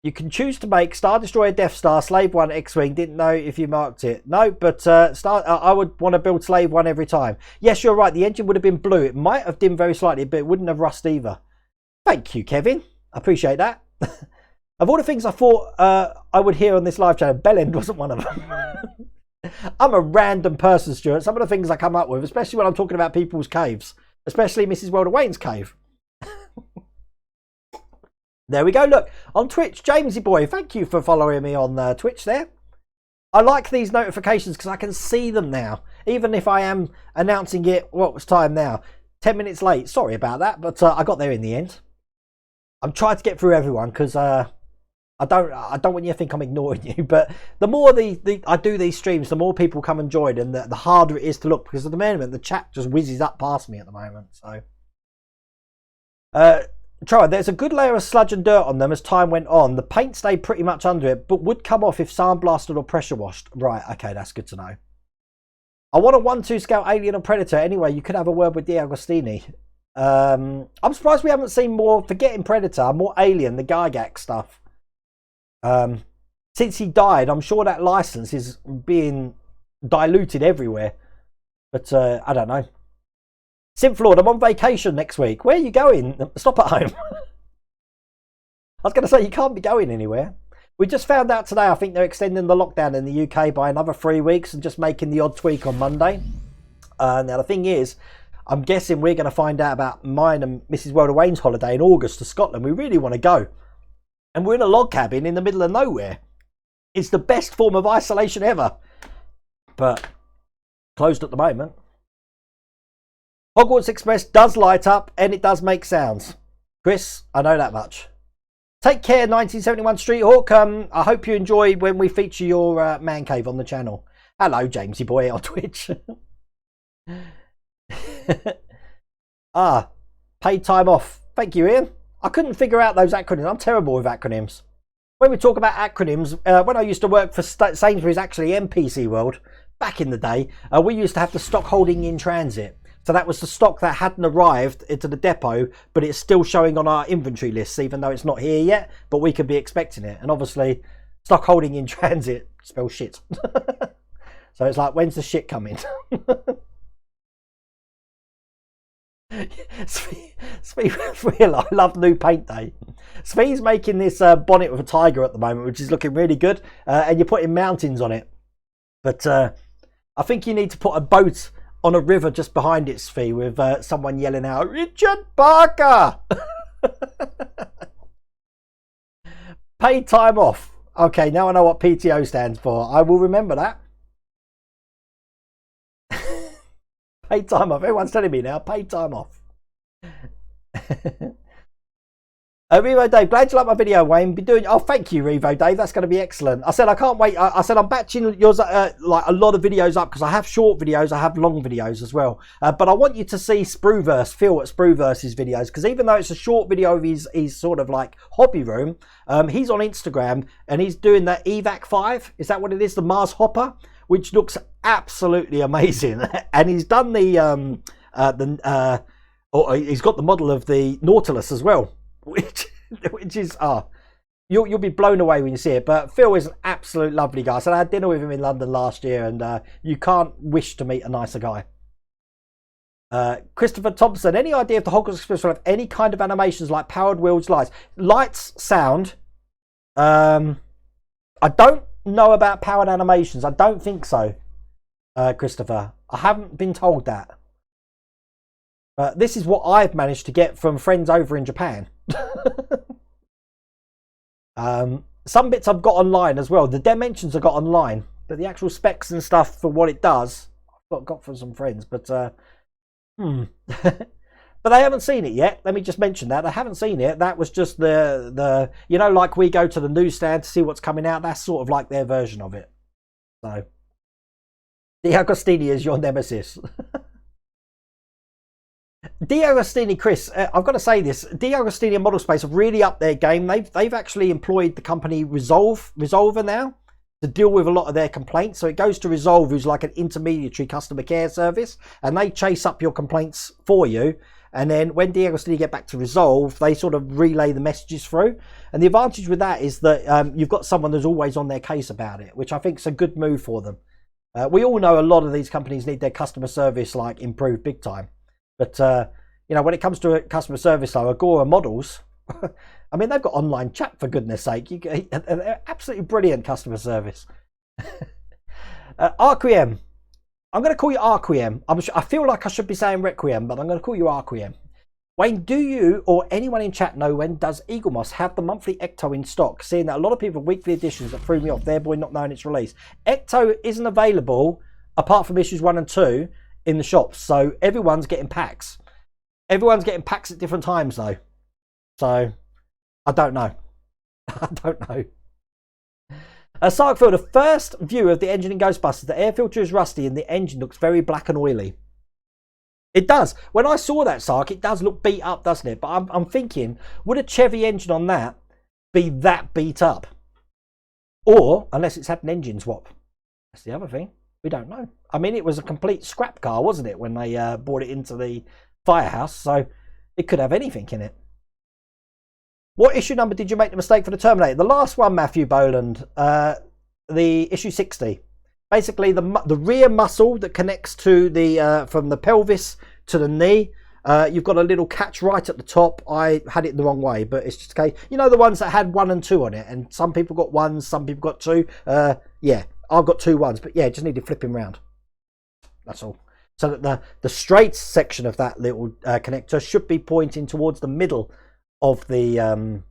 You can choose to make Star Destroyer, Death Star, Slave 1, X-Wing. Didn't know if you marked it. No, but I would want to build Slave 1 every time. Yes, you're right. The engine would have been blue. It might have dimmed very slightly, but it wouldn't have rust either. Thank you, Kevin. I appreciate that. Of all the things I thought I would hear on this live channel, Bellend wasn't one of them. I'm a random person, Stuart. Some of the things I come up with, especially when I'm talking about people's caves, especially Mrs. Wilder Wayne's cave. There we go. Look, on Twitch, Jamesy boy, thank you for following me on Twitch there. I like these notifications because I can see them now. Even if I am announcing it, what was time now? 10 minutes late. Sorry about that, but I got there in the end. I'm trying to get through everyone because I don't want you to think I'm ignoring you. But the more I do these streams, the more people come and join, and the harder it is to look, because at the moment the chat just whizzes up past me at the moment. So, Troy, there's a good layer of sludge and dirt on them as time went on. The paint stayed pretty much under it, but would come off if sandblasted or pressure washed. Right, okay, that's good to know. I want a 1-2 scale Alien or Predator. Anyway, you could have a word with D'Agostini. I'm surprised we haven't seen more, forgetting Predator, more Alien, the Gygax stuff. Since he died, I'm sure that license is being diluted everywhere. But I don't know. Synth Lord, I'm on vacation next week. Where are you going? Stop at home. I was going to say, you can't be going anywhere. We just found out today, I think they're extending the lockdown in the UK by another 3 weeks and just making the odd tweak on Monday. Now, the thing is, I'm guessing we're going to find out about mine and Mrs. Wilder Wayne's holiday in August to Scotland. We really want to go. And we're in a log cabin in the middle of nowhere. It's the best form of isolation ever. But closed at the moment. Hogwarts Express does light up and it does make sounds. Chris, I know that much. Take care, 1971 Street Hawk. I hope you enjoy when we feature your man cave on the channel. Hello, Jamesy boy on Twitch. Paid time off. Thank you, Ian. I couldn't figure out those acronyms. I'm terrible with acronyms. When we talk about acronyms, when I used to work for Sainsbury's, actually NPC World, back in the day, we used to have the stock holding in transit. So that was the stock that hadn't arrived into the depot, but it's still showing on our inventory lists, even though it's not here yet, but we could be expecting it. And obviously, stock holding in transit spells shit. So it's like, when's the shit coming? I love new paint day. Svee's making this bonnet with a tiger at the moment, which is looking really good. And you're putting mountains on it. But I think you need to put a boat on a river just behind it, Svee, with someone yelling out, Richard Parker! Paid time off. Okay, now I know what PTO stands for. I will remember that. Paid time off. Everyone's telling me now, paid time off. Revo Dave, glad you like my video, Wayne. Be doing. Oh, thank you, Revo Dave. That's going to be excellent. I said I can't wait. I said I'm batching yours like a lot of videos up because I have short videos, I have long videos as well. But I want you to see Spruverse, Phil at Spruverse's videos, because even though it's a short video of his sort of like hobby room, he's on Instagram and he's doing the Evac 5. Is that what it is? The Mars Hopper, which looks absolutely amazing. And he's done he's got the model of the Nautilus as well. Which is you'll be blown away when you see it. But Phil is an absolute lovely guy. So I had dinner with him in London last year, and you can't wish to meet a nicer guy. Christopher Thompson, any idea if the Hogwarts Express will have any kind of animations like powered wheels, lights, sound? I don't know about powered animations. I don't think so, Christopher. I haven't been told that. This is what I've managed to get from friends over in Japan. Some bits I've got online as well. The dimensions I got online, but the actual specs and stuff for what it does, I've got from some friends. But but they haven't seen it yet. Let me just mention that they haven't seen it. That was just the you know, like we go to the newsstand to see what's coming out. That's sort of like their version of it. So D'Agostini is your nemesis. D'Agostini, Chris, I've got to say this. D'Agostini and Model Space have really upped their game. They've actually employed the company Resolver now to deal with a lot of their complaints. So it goes to Resolve, who's like an intermediary customer care service, and they chase up your complaints for you. And then when D'Agostini get back to Resolve, they sort of relay the messages through. And the advantage with that is that you've got someone who's always on their case about it, which I think is a good move for them. We all know a lot of these companies need their customer service like improved big time. But, you know, when it comes to customer service, like Agora Models, I mean, they've got online chat, for goodness sake. They're absolutely brilliant customer service. Arquiem. I'm going to call you Arquiem. I feel like I should be saying Requiem, but I'm going to call you Arquiem. Wayne, do you or anyone in chat know when does Eagle Moss have the monthly Ecto in stock? Seeing that a lot of people have weekly editions that threw me off, thereby not knowing its release. Ecto isn't available, apart from issues 1 and 2, in the shops. So everyone's getting packs. Everyone's getting packs at different times, though. So, I don't know. I don't know. Sarkfield, the first view of the engine in Ghostbusters, the air filter is rusty and the engine looks very black and oily. It does. When I saw that, Sark, it does look beat up, doesn't it? But I'm thinking, would a Chevy engine on that be that beat up? Or, unless it's had an engine swap. That's the other thing. We don't know. I mean, it was a complete scrap car, wasn't it, when they brought it into the firehouse? So, it could have anything in it. What issue number did you make the mistake for the Terminator? The last one, Matthew Boland. The issue 60. Basically, the rear muscle that connects to the from the pelvis to the knee. You've got a little catch right at the top. I had it the wrong way, but it's just okay. You know the ones that had 1 and 2 on it, and some people got 1s, some people got 2. Yeah, I've got 2 1s, but yeah, just need to flip him round. That's all. So that the straight section of that little connector should be pointing towards the middle of the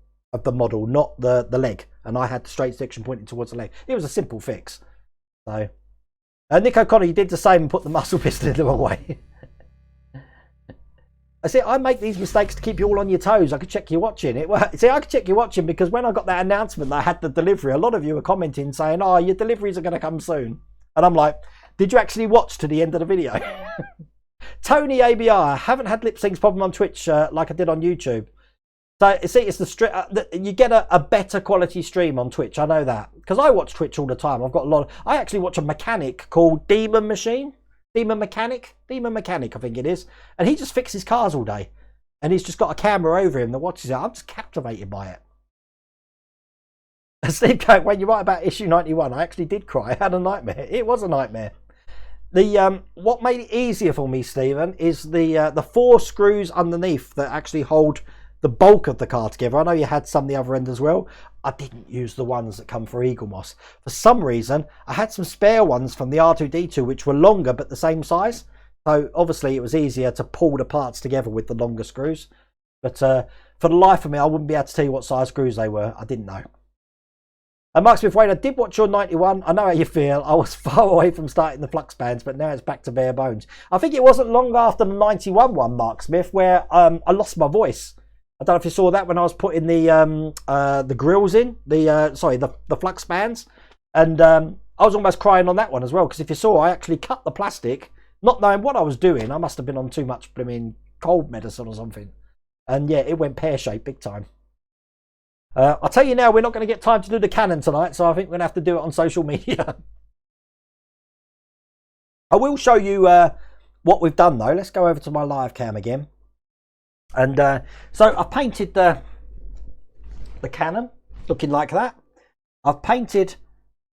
model, not the leg. And I had the straight section pointing towards the leg. It was a simple fix. So, Nick O'Connor, you did the same and put the muscle piston in the wrong way. I see, I make these mistakes to keep you all on your toes. I could check you watching it. Well, see, I could check you watching because when I got that announcement that I had the delivery, a lot of you were commenting saying, oh, your deliveries are going to come soon. And I'm like, did you actually watch to the end of the video? Tony ABR, I haven't had lip syncs problem on Twitch like I did on YouTube. So, see, it's you get a better quality stream on Twitch. I know that. Because I watch Twitch all the time. I've got a lot I actually watch a mechanic called Demon Mechanic, I think it is. And he just fixes cars all day. And he's just got a camera over him that watches it. I'm just captivated by it. Steve Coat, when you write about issue 91, I actually did cry. I had a nightmare. It was a nightmare. What made it easier for me, Stephen, is the 4 screws underneath that actually hold the bulk of the car together. I know you had some the other end as well. I didn't use the ones that come for Eagle Moss. For some reason, I had some spare ones from the R2d2 which were longer but the same size. So obviously it was easier to pull the parts together with the longer screws. But for the life of me, I wouldn't be able to tell you what size screws they were. I didn't know. And Mark Smith Wayne, I did watch your 91. I know how you feel. I was far away from starting the flux bands, but now it's back to bare bones. I think it wasn't long after the 91 one, Mark Smith, where I lost my voice. I don't know if you saw that when I was putting the grills in, the flux bands. And I was almost crying on that one as well, because if you saw, I actually cut the plastic, not knowing what I was doing. I must have been on too much blooming cold medicine or something. And yeah, it went pear-shaped big time. I'll tell you now, we're not going to get time to do the cannon tonight, so I think we're going to have to do it on social media. I will show you what we've done, though. Let's go over to my live cam again. And so I painted the cannon looking like that. I've painted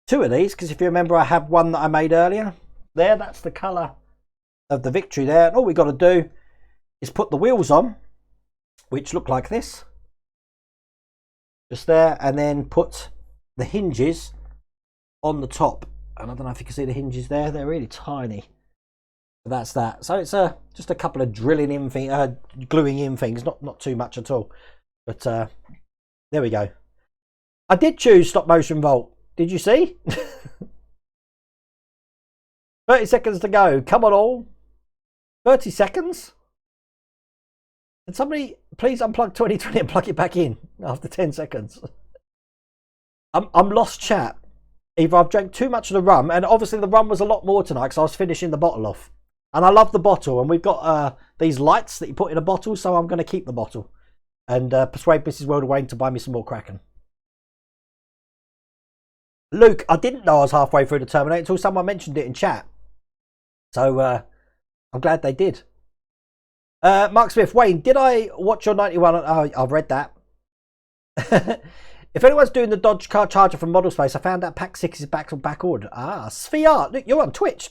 2 of these, because if you remember, I have one that I made earlier. There, that's the colour of the Victory there. And all we've got to do is put the wheels on, which look like this. Just there, and then put the hinges on the top. And I don't know if you can see the hinges there. They're really tiny. But that's that. So it's just a couple of drilling in things, gluing in things. Not too much at all. But there we go. I did choose stop motion Volt. Did you see? 30 seconds to go. Come on all. 30 seconds. Can somebody please unplug 2020 and plug it back in after 10 seconds? I'm lost, chat. Either I've drank too much of the rum, and obviously the rum was a lot more tonight because I was finishing the bottle off. And I love the bottle, and we've got these lights that you put in a bottle, so I'm going to keep the bottle and persuade Mrs. World Wayne to buy me some more Kraken. Luke, I didn't know I was halfway through the Terminator until someone mentioned it in chat. So I'm glad they did. Mark Smith, Wayne, did I watch your 91? Oh, I've read that. If anyone's doing the Dodge car charger from Model Space, I found out Pack 6 is back on back order. Ah, Sphere, look, you're on Twitch.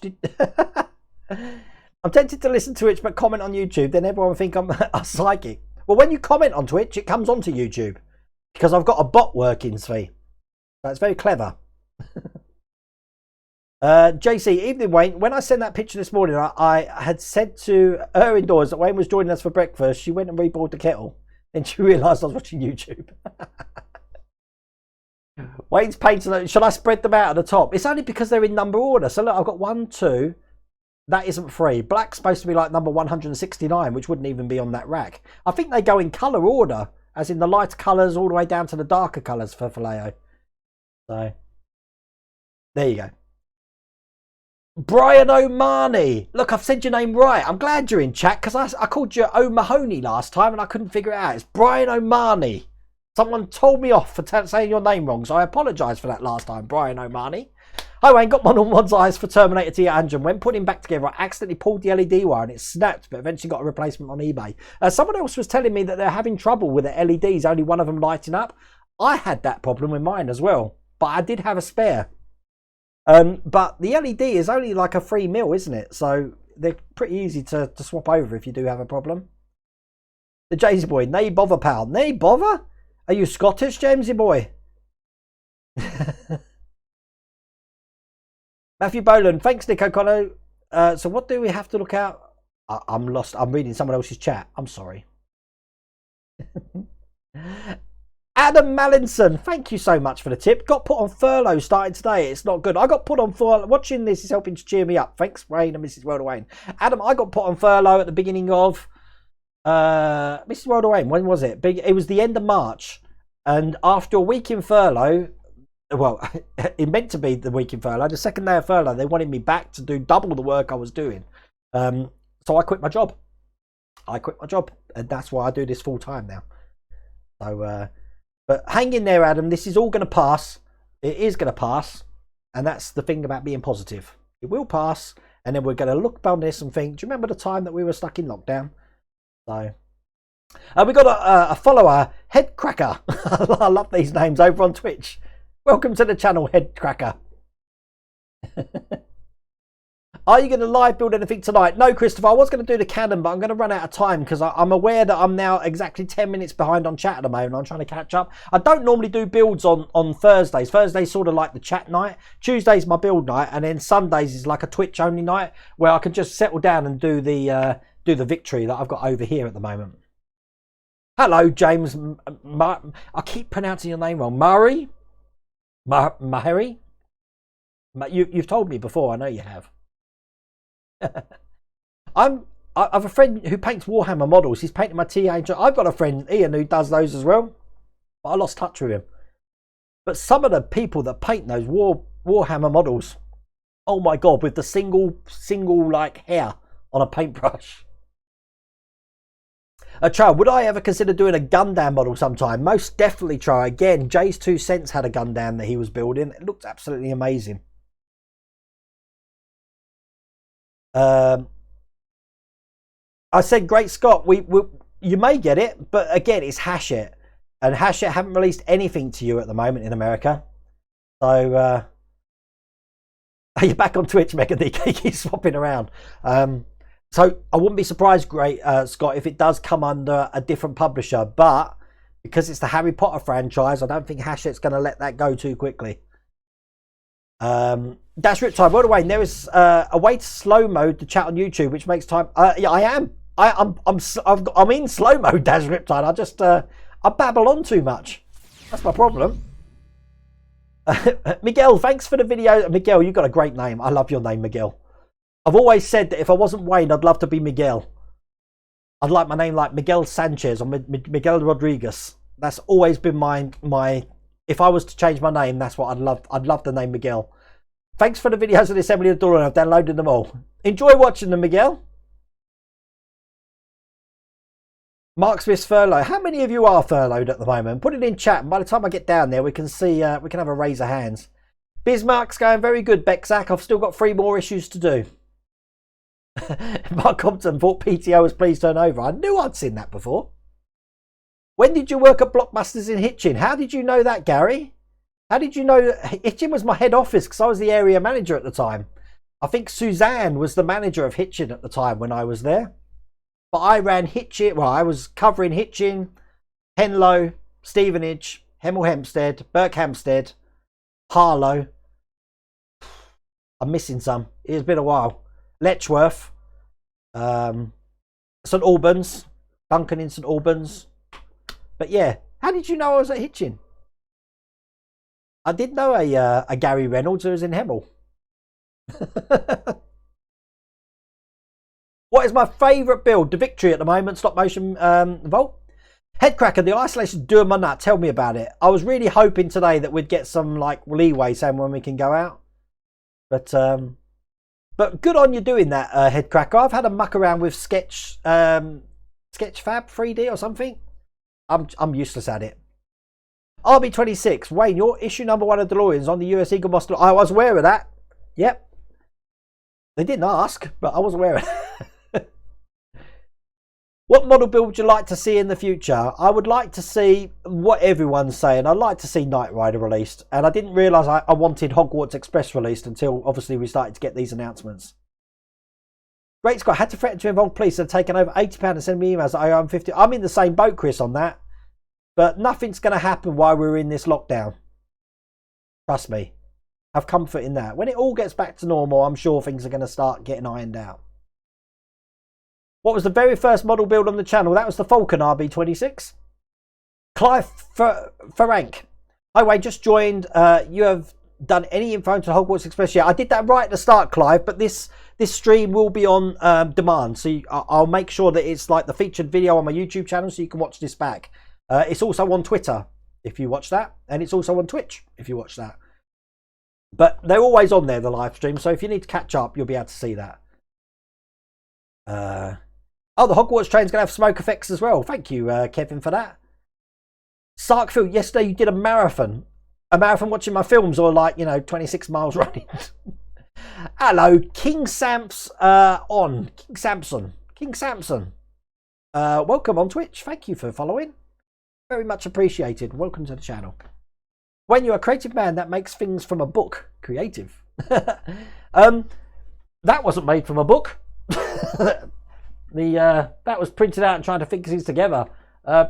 I'm tempted to listen to Twitch but comment on YouTube, then everyone will think I'm a psychic. Well, when you comment on Twitch, it comes onto YouTube because I've got a bot working, Sphere. That's very clever. JC, evening Wayne. When I sent that picture this morning, I had said to her indoors that Wayne was joining us for breakfast. She went and reboiled the kettle. Then she realised I was watching YouTube. Wayne's painting. Should I spread them out at the top? It's only because they're in number order. So look, I've got 1, 2. That isn't 3. Black's supposed to be like number 169, which wouldn't even be on that rack. I think they go in colour order, as in the light colours all the way down to the darker colours for Vallejo. So, there you go. Brian O'Mahony. Look, I've said your name right. I'm glad you're in chat because I called you O'Mahony last time and I couldn't figure it out. It's Brian O'Mahony. Someone told me off for saying your name wrong, so I apologise for that last time, Brian O'Mahony. Hi Wayne, got one on Mod's eyes for Terminator T800. When putting back together, I accidentally pulled the LED wire and it snapped, but eventually got a replacement on eBay. Someone else was telling me that they're having trouble with the LEDs, only one of them lighting up. I had that problem with mine as well, but I did have a spare. But the LED is only like a 3mm, isn't it? So they're pretty easy to swap over if you do have a problem. The Jamesy boy, nay bother pal, nay bother? Are you Scottish, Jamesy boy? Matthew Boland, thanks Nick O'Connor. So what do we have to look out? I'm lost. I'm reading someone else's chat. I'm sorry. Adam Mallinson, thank you so much for the tip. Got put on furlough starting today. It's not good. I got put on furlough. Watching this is helping to cheer me up. Thanks, Wayne and Mrs. World of Wayne. Adam, I got put on furlough at the beginning of Mrs. World of Wayne. When was it? It was the end of March. And after a week in furlough, well, it meant to be the week in furlough. The second day of furlough, they wanted me back to do double the work I was doing. So I quit my job. And that's why I do this full time now. So, but hang in there, Adam. This is all going to pass. It is going to pass. And that's the thing about being positive. It will pass. And then we're going to look on this and think, do you remember the time that we were stuck in lockdown? So, we got a follower, Headcracker. I love these names over on Twitch. Welcome to the channel, Headcracker. Are you going to live build anything tonight? No, Christopher. I was going to do the cannon, but I'm going to run out of time because I'm aware that I'm now exactly 10 minutes behind on chat at the moment. I'm trying to catch up. I don't normally do builds on Thursdays. Thursdays sort of like the chat night. Tuesday's my build night, and then Sundays is like a Twitch only night where I can just settle down and do the victory that I've got over here at the moment. Hello, James. I keep pronouncing your name wrong. Murray? Mahari? You've told me before. I know you have. I have a friend who paints Warhammer models. He's painting my T800. I've got a friend, Ian, who does those as well. But I lost touch with him. But some of the people that paint those Warhammer models, oh my god, with the single like hair on a paintbrush. Trow, would I ever consider doing a Gundam model sometime? Most definitely, try. Again, Jay's 2 Cents had a Gundam that he was building. It looked absolutely amazing. I said, Great Scott, you may get it, but again, it's Hachette. And Hachette haven't released anything to you at the moment in America. So, you're back on Twitch, Mega DK, keep swapping around. So I wouldn't be surprised, Great Scott, if it does come under a different publisher. But because it's the Harry Potter franchise, I don't think Hachette's going to let that go too quickly. Dash Riptide, by the way, there is a way to slow mode the chat on YouTube, which makes time. Yeah, I am. I'm in slow mode, Dash Riptide. I babble on too much. That's my problem. Miguel, thanks for the video. Miguel, you've got a great name. I love your name, Miguel. I've always said that if I wasn't Wayne, I'd love to be Miguel. I'd like my name like Miguel Sanchez or Miguel Rodriguez. That's always been my. If I was to change my name, that's what I'd love. I'd love the name Miguel. Thanks for the videos of the assembly of the door, and I've downloaded them all. Enjoy watching them, Miguel. Mark Smith's furlough. How many of you are furloughed at the moment? Put it in chat, and by the time I get down there, we can see. We can have a raise of hands. Bismarck's going very good, Bexac. I've still got 3 more issues to do. Mark Compton thought PTO was please turn over. I knew I'd seen that before. When did you work at Blockbusters in Hitchin? How did you know that, Gary? How did you know Hitchin was my head office because I was the area manager at the time? I think Suzanne was the manager of Hitchin at the time when I was there. But I ran Hitchin. Well, I was covering Hitchin, Henlow, Stevenage, Hemel Hempstead, Berkhamsted, Harlow. I'm missing some. It's been a while. Letchworth, St Albans, Duncan in St Albans. But yeah, how did you know I was at Hitchin? I did know a Gary Reynolds who was in Hemel. What is my favourite build? The Victory at the moment, stop motion Volt. Headcracker, the isolation's doing my nut. Tell me about it. I was really hoping today that we'd get some like leeway saying when we can go out. But good on you doing that, Headcracker. I've had a muck around with Sketchfab 3D or something. I'm useless at it. RB26, Wayne, your issue number 1 of DeLorean's on the US Eagle Moss. I was aware of that. Yep. They didn't ask, but I was aware of it. What model build would you like to see in the future? I would like to see what everyone's saying. I'd like to see Knight Rider released. And I didn't realise I wanted Hogwarts Express released until obviously we started to get these announcements. Great Scott, had to threaten to involve police and taken over £80 and send me emails at IOM50. I'm in the same boat, Chris, on that. But nothing's going to happen while we're in this lockdown. Trust me. Have comfort in that. When it all gets back to normal, I'm sure things are going to start getting ironed out. What was the very first model build on the channel? That was the Falcon RB26. Clive Ferank. Hi, Wayne, just joined. You have done any info into Hogwarts Express yet? I did that right at the start, Clive, but this stream will be on demand. So I'll make sure that it's like the featured video on my YouTube channel so you can watch this back. It's also on Twitter if you watch that. And it's also on Twitch if you watch that. But they're always on there, the live stream. So if you need to catch up, you'll be able to see that. Oh, the Hogwarts train's going to have smoke effects as well. Thank you, Kevin, for that. Sarkfield, yesterday you did a marathon. A marathon watching my films or like, 26 miles running. Hello, King Samps on. King Samson. Welcome on Twitch. Thank you for following. Very much appreciated. Welcome to the channel. When you're a creative man that makes things from a book. Creative. That wasn't made from a book. That was printed out and trying to fix these together.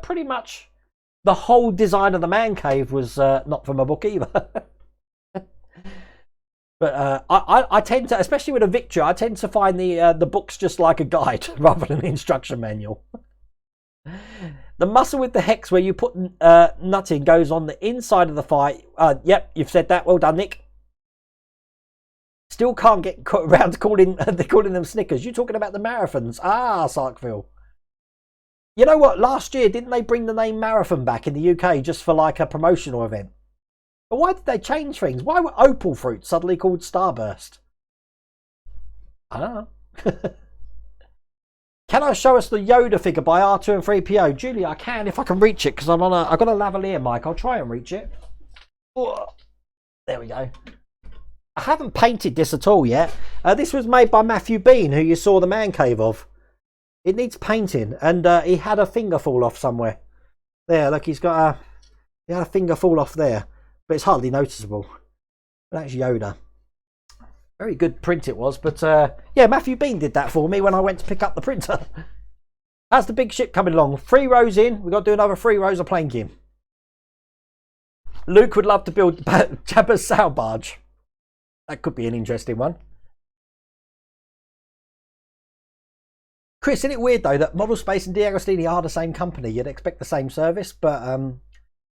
Pretty much the whole design of the man cave was not from a book either. But I tend to, especially with a Victory, I tend to find the books just like a guide rather than an instruction manual. The muscle with the hex where you put nutting goes on the inside of the thigh. Yep, you've said that. Well done, Nick. Still can't get around to calling them Snickers. You talking about the marathons? Ah, Sarkville. You know what? Last year, didn't they bring the name Marathon back in the UK just for like a promotional event? But why did they change things? Why were opal fruit suddenly called Starburst? I don't know. Can I show us the Yoda figure by R2 and 3PO? Julie, I can if I can reach it because I've got a lavalier mic. I'll try and reach it. Oh, there we go. I haven't painted this at all yet. This was made by Matthew Bean, who you saw the man cave of. It needs painting, and he had a finger fall off somewhere. There, look, he had a finger fall off there, but it's hardly noticeable. But that's Yoda. Very good print it was, but yeah, Matthew Bean did that for me when I went to pick up the printer. How's the big ship coming along? 3 rows in. We've got to do another 3 rows of planking. Luke would love to build Jabba's sail barge. That could be an interesting one. Chris, isn't it weird though that Model Space and D'Agostini are the same company? You'd expect the same service, but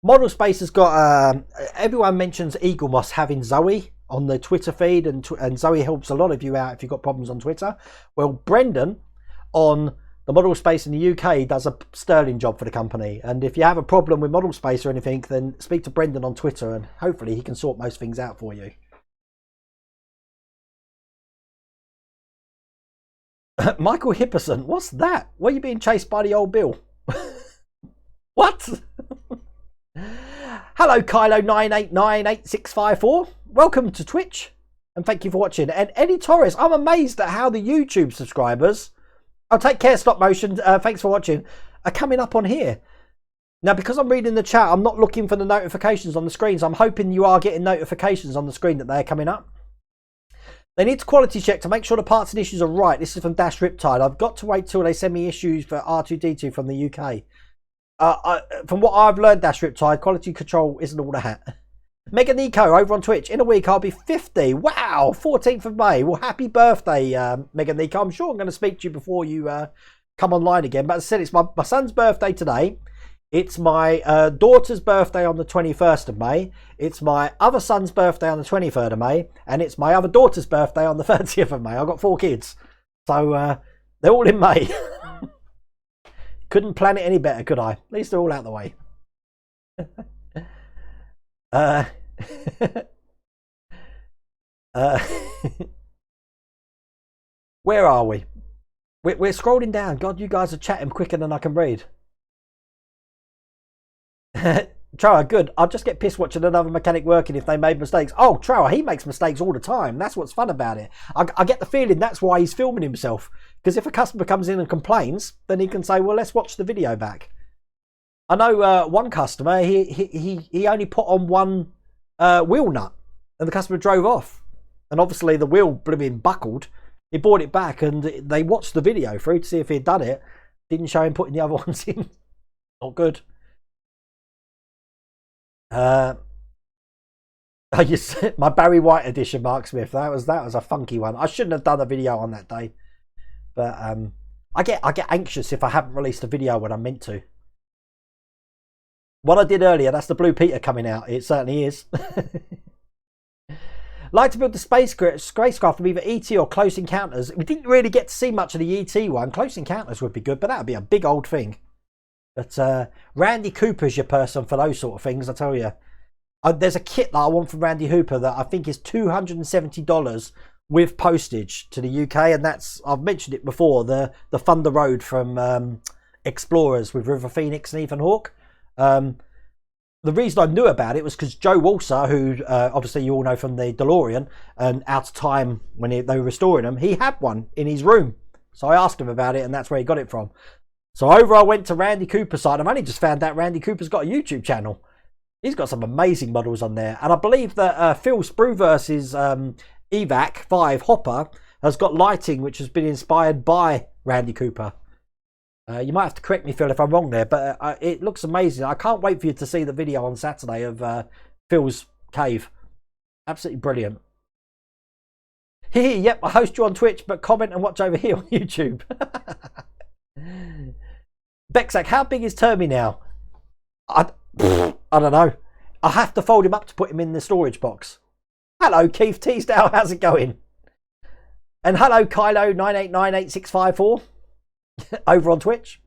Model Space has got everyone mentions Eagle Moss having Zoe on the Twitter feed, and Zoe helps a lot of you out if you've got problems on Twitter. Well, Brendan on the Model Space in the UK does a sterling job for the company, and if you have a problem with Model Space or anything, then speak to Brendan on Twitter and hopefully he can sort most things out for you. Michael Hipperson, what's that? Were you being chased by the old Bill? What? Hello, Kylo98988654. Welcome to Twitch, and thank you for watching. And Eddie Torres, I'm amazed at how the YouTube subscribers, I'll take care, stop motion, thanks for watching, are coming up on here. Now, because I'm reading the chat, I'm not looking for the notifications on the screen, so I'm hoping you are getting notifications on the screen that they're coming up. They need to quality check to make sure the parts and issues are right. This is from Dash Riptide. I've got to wait till they send me issues for R2d2 from the UK. From what I've learned, Dash Riptide, quality control isn't all that. Mega Nico over on Twitch. In a week, I'll be 50. Wow, 14th of May. Well, happy birthday, Mega Nico. I'm sure I'm going to speak to you before you come online again. But as I said, it's my son's birthday today. It's my daughter's birthday on the 21st of May. It's my other son's birthday on the 23rd of May. And it's my other daughter's birthday on the 30th of May. I've got 4 kids. So they're all in May. Couldn't plan it any better, could I? At least they're all out of the way. Where are we? We're scrolling down. God, you guys are chatting quicker than I can read. Trower, good. I'll just get pissed watching another mechanic working if they made mistakes. Oh, Trower, he makes mistakes all the time. That's what's fun about it. I get the feeling that's why he's filming himself. Because if a customer comes in and complains, then he can say, well, let's watch the video back. I know one customer, he only put on one wheel nut and the customer drove off. And obviously the wheel blooming buckled. He brought it back and they watched the video through to see if he'd done it. Didn't show him putting the other ones in. Not good. My Barry White edition, Mark Smith. That was a funky one. I shouldn't have done a video on that day. But I get anxious if I haven't released a video when I'm meant to. What I did earlier, that's the Blue Peter coming out. It certainly is. Like to build the spacecraft from either ET or Close Encounters. We didn't really get to see much of the ET one. Close Encounters would be good, but that would be a big old thing. But Randy Cooper's your person for those sort of things, I tell you. There's a kit that I want from Randy Hooper that I think is $270 with postage to the UK, and that's, I've mentioned it before, the Thunder Road from Explorers with River Phoenix and Ethan Hawke. The reason I knew about it was because Joe Walser, who obviously you all know from the DeLorean and Out of Time when they were restoring them, he had one in his room. So I asked him about it, and that's where he got it from. So over I went to Randy Cooper's site. I've only just found out Randy Cooper's got a YouTube channel. He's got some amazing models on there. And I believe that Phil Spruverse's Evac 5 Hopper has got lighting which has been inspired by Randy Cooper. You might have to correct me, Phil, if I'm wrong there, but it looks amazing. I can't wait for you to see the video on Saturday of Phil's cave. Absolutely brilliant. Yep, I host you on Twitch, but comment and watch over here on YouTube. Bexac, how big is Termy now? I don't know. I have to fold him up to put him in the storage box. Hello, Keith Teasdale, how's it going? And hello, Kylo989865 over on Twitch.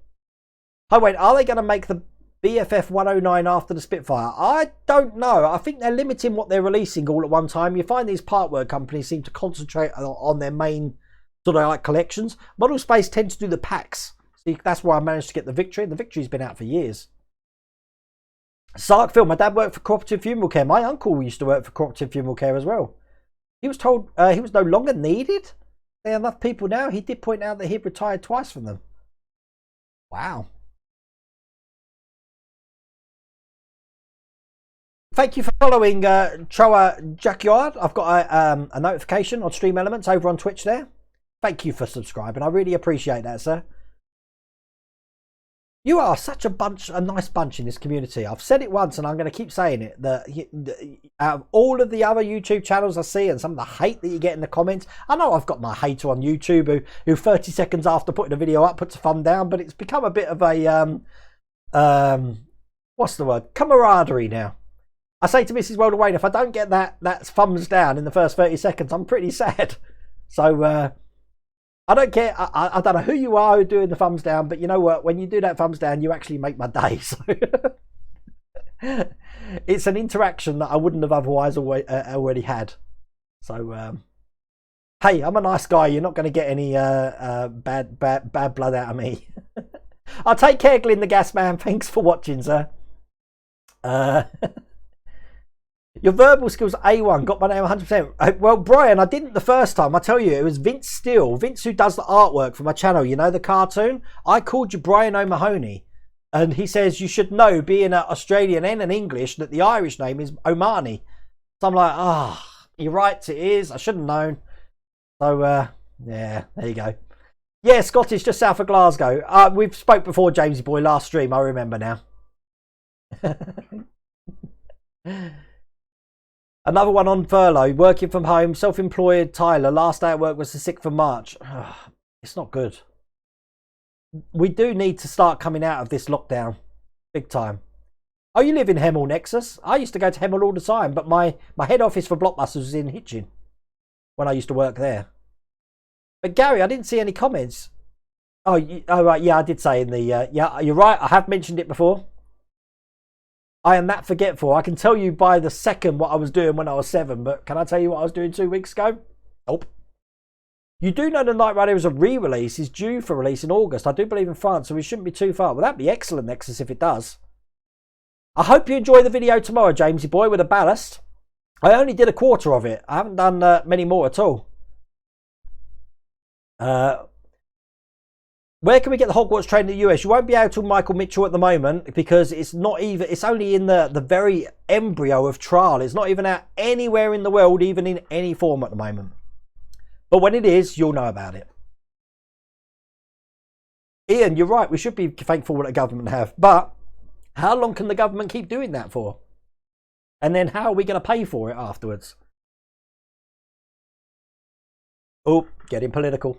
Oh wait, are they going to make the BFF 109 after the Spitfire? I don't know. I think they're limiting what they're releasing all at one time. You find these part work companies seem to concentrate on their main sort of like collections. Model Space tends to do the packs. See, that's why I managed to get the Victory. The Victory's been out for years. Sark Phil, my dad worked for Cooperative Funeral Care. My uncle used to work for Cooperative Funeral Care as well. He was told he was no longer needed. There are enough people now. He did point out that he'd retired twice from them. Wow. Thank you for following Troa Jackyard. I've got a notification on Stream Elements over on Twitch there. Thank you for subscribing. I really appreciate that, sir. You are such a nice bunch in this community. I've said it once and I'm going to keep saying it. That out of all of the other YouTube channels I see and some of the hate that you get in the comments, I know I've got my hater on YouTube who 30 seconds after putting a video up puts a thumb down, but it's become a bit of a, what's the word? Camaraderie now. I say to Mrs. Wilder Wayne, if I don't get that thumbs down in the first 30 seconds, I'm pretty sad. So, I don't care. I don't know who you are who's doing the thumbs down, but you know what? When you do that thumbs down, you actually make my day. So it's an interaction that I wouldn't have otherwise already had. So, hey, I'm a nice guy. You're not going to get any bad blood out of me. I'll take care, Glyn the Gas Man. Thanks for watching, sir. Your verbal skills A1 got my name 100%. Well, Brian, I didn't the first time. I tell you, it was Vince Steele. Vince, who does the artwork for my channel. You know, the cartoon. I called you Brian O'Mahony. And he says you should know, being an Australian and an English, that the Irish name is O'Mahony. So I'm like, you're right, it is. I should have known. So, yeah, there you go. Yeah, Scottish, just south of Glasgow. We've spoke before, Jamesy boy, last stream. I remember now. Another one on furlough, working from home, self-employed Tyler. Last day at work was the 6th of March. It's not good. We do need to start coming out of this lockdown. Big time. Oh, you live in Hemel, Nexus? I used to go to Hemel all the time, but my head office for Blockbusters was in Hitchin when I used to work there. But Gary, I didn't see any comments. Oh, right, yeah, I did say in the... yeah, you're right, I have mentioned it before. I am that forgetful. I can tell you by the second what I was doing when I was 7, but can I tell you what I was doing 2 weeks ago? Nope. You do know the Knight Rider is a re-release, is due for release in August. I do believe in France, so we shouldn't be too far. Well, that'd be excellent, Nexus, if it does. I hope you enjoy the video tomorrow, Jamesy boy, with a ballast. I only did a quarter of it. I haven't done many more at all. Where can we get the Hogwarts train in the US? You won't be able to, Michael Mitchell, at the moment, because it's not even. It's only in the very embryo of trial. It's not even out anywhere in the world, even in any form at the moment. But when it is, you'll know about it. Ian, you're right. We should be thankful what the government have. But how long can the government keep doing that for? And then how are we going to pay for it afterwards? Oh, getting political.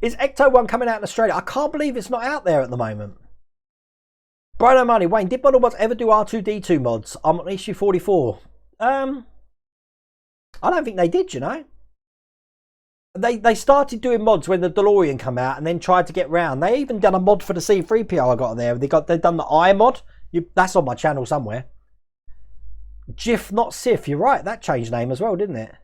Is Ecto 1 coming out in Australia? I can't believe it's not out there at the moment. Brian O'Malley, Wayne, did Model Mods ever do R2d2 mods? I'm on issue 44. I don't think they did, you know. They started doing mods when the DeLorean came out and then tried to get round. They even done a mod for the C3PO I got there. They've done the I mod. That's on my channel somewhere. Jif, not Sif. You're right. That changed name as well, didn't it?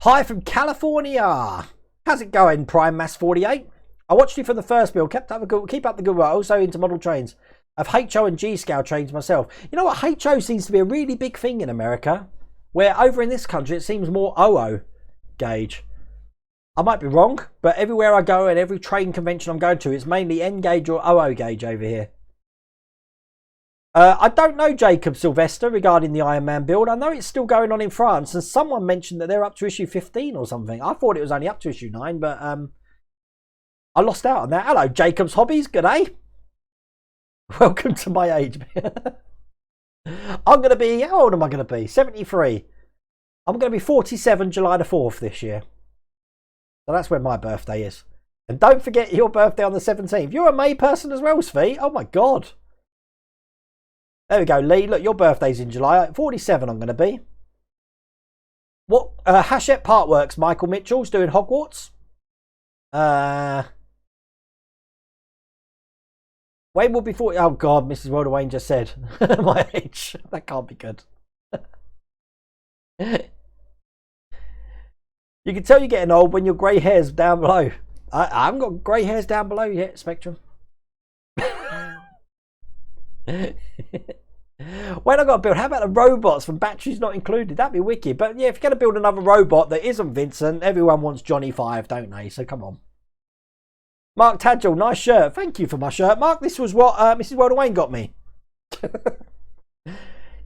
Hi from California. How's it going, Prime Mass 48? I watched you for the first build. Keep up the good work. Also into model trains. I've HO and G-scale trains myself. You know what? HO seems to be a really big thing in America. Where over in this country it seems more OO gauge. I might be wrong, but everywhere I go and every train convention I'm going to, it's mainly N gauge or OO gauge over here. I don't know Jacob Sylvester regarding the Iron Man build. I know it's still going on in France, and someone mentioned that they're up to issue 15 or something. I thought it was only up to issue 9, but I lost out on that. Hello, Jacob's Hobbies. Good day. Welcome to my age. I'm going to be, how old am I going to be? 73. I'm going to be 47 July the 4th this year. So that's when my birthday is. And don't forget your birthday on the 17th. You're a May person as well, Svi. Oh my God. There we go, Lee. Look, your birthday's in July. 47 I'm going to be. What? Hachette Partworks, Michael Mitchell's doing Hogwarts. Wayne will be 40. Oh God, Mrs. Wilder Wayne just said my age. That can't be good. You can tell you're getting old when your grey hair's down below. I haven't got grey hairs down below yet, Spectrum. When I got to build, how about the robots from batteries not included? That'd be wicked. But yeah, if you're going to build another robot that isn't Vincent, everyone wants Johnny 5, don't they? So come on. Mark Tadgel, nice shirt. Thank you for my shirt, Mark. This was what Mrs. Wilder Wayne got me.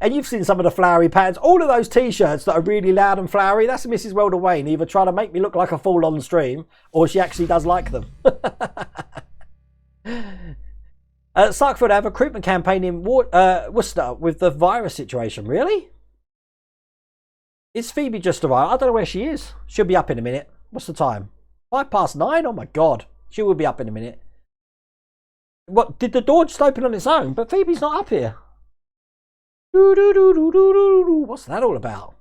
And you've seen some of the flowery patterns. All of those t-shirts that are really loud and flowery, that's Mrs. Wilder Wayne either trying to make me look like a fool on stream, or she actually does like them. Sarkford have a recruitment campaign in Worcester with the virus situation. Really? Is Phoebe just arrived? I don't know where she is. She'll be up in a minute. What's the time? 9:05? Oh my God. She will be up in a minute. What? Did the door just open on its own? But Phoebe's not up here. What's that all about?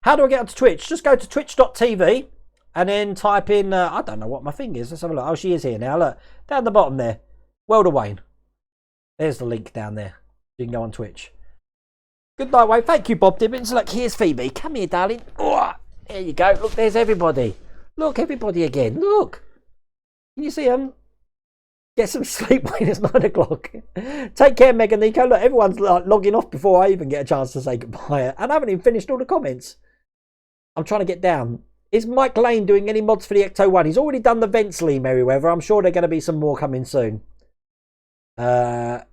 How do I get onto Twitch? Just go to twitch.tv and then type in, I don't know what my thing is. Let's have a look. Oh, she is here now. Look, down the bottom there. Wilder Wayne. There's the link down there. You can go on Twitch. Good night, Wayne. Thank you, Bob Dibbins. Look, here's Phoebe. Come here, darling. Oh, there you go. Look, there's everybody. Look, everybody again. Look. Can you see them? Get some sleep, Wayne. It's 9 o'clock. Take care, Meg and Nico. Look, everyone's like logging off before I even get a chance to say goodbye. And I haven't even finished all the comments. I'm trying to get down. Is Mike Lane doing any mods for the Ecto 1? He's already done the vents, Lee Merriweather. I'm sure there are going to be some more coming soon. I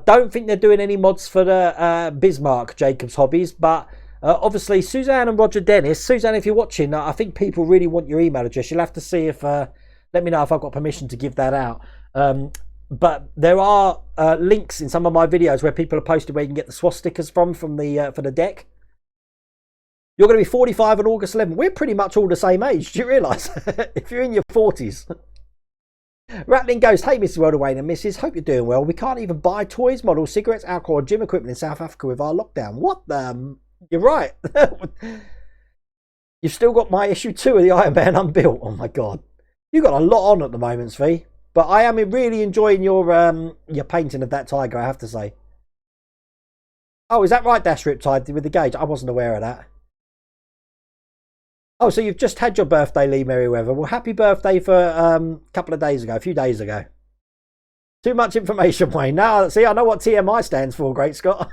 don't think they're doing any mods for the Bismarck Jacob's Hobbies, but obviously Suzanne and Roger Dennis. Suzanne, if you're watching, I think people really want your email address. You'll have to see if let me know if I've got permission to give that out. But there are links in some of my videos where people are posted where you can get the swastikas from the for the deck. You're going to be 45 on August 11th. We're pretty much all the same age. Do you realise? If you're in your 40s. Rattling Ghost, hey Mrs. Wildaway and Mrs. Hope you're doing well. We can't even buy toys, models, cigarettes, alcohol, or gym equipment in South Africa with our lockdown. What the? You're right. You've still got my issue 2 of the Iron Man Unbuilt. Oh my God. You've got a lot on at the moment, Svi. But I am really enjoying your painting of that tiger, I have to say. Oh, is that right, Dash Riptide, with the gauge? I wasn't aware of that. Oh, so you've just had your birthday, Lee Merriweather. Well, happy birthday for a couple of days ago, a few days ago. Too much information, Wayne. Now, see, I know what TMI stands for, Great Scott.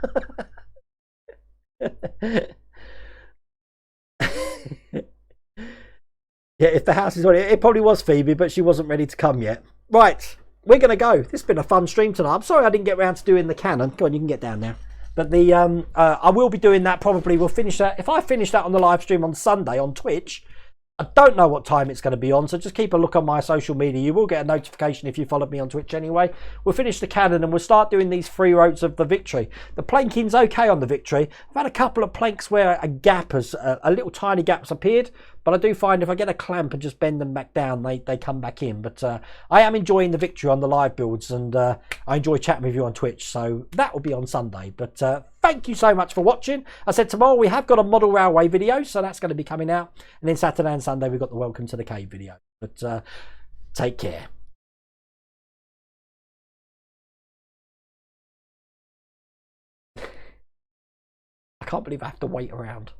Yeah, if the house is on it probably was Phoebe, but she wasn't ready to come yet. Right, we're going to go. This has been a fun stream tonight. I'm sorry I didn't get around to doing the cannon. Go on, you can get down now. But the I will be doing that probably. We'll finish that. If I finish that on the live stream on Sunday on Twitch, I don't know what time it's going to be on, so just keep a look on my social media. You will get a notification if you followed me on Twitch anyway. We'll finish the cannon and we'll start doing these 3 rows of the Victory. The planking's okay on the Victory. I've had a couple of planks where a gap has, a little tiny gap's appeared, but I do find if I get a clamp and just bend them back down, they come back in. But I am enjoying the Victory on the live builds, and I enjoy chatting with you on Twitch, so that will be on Sunday. But thank you so much for watching. I said tomorrow we have got a model railway video, so that's going to be coming out. And then Saturday and Sunday we've got the Welcome to the Cave video. But take care. I can't believe I have to wait around.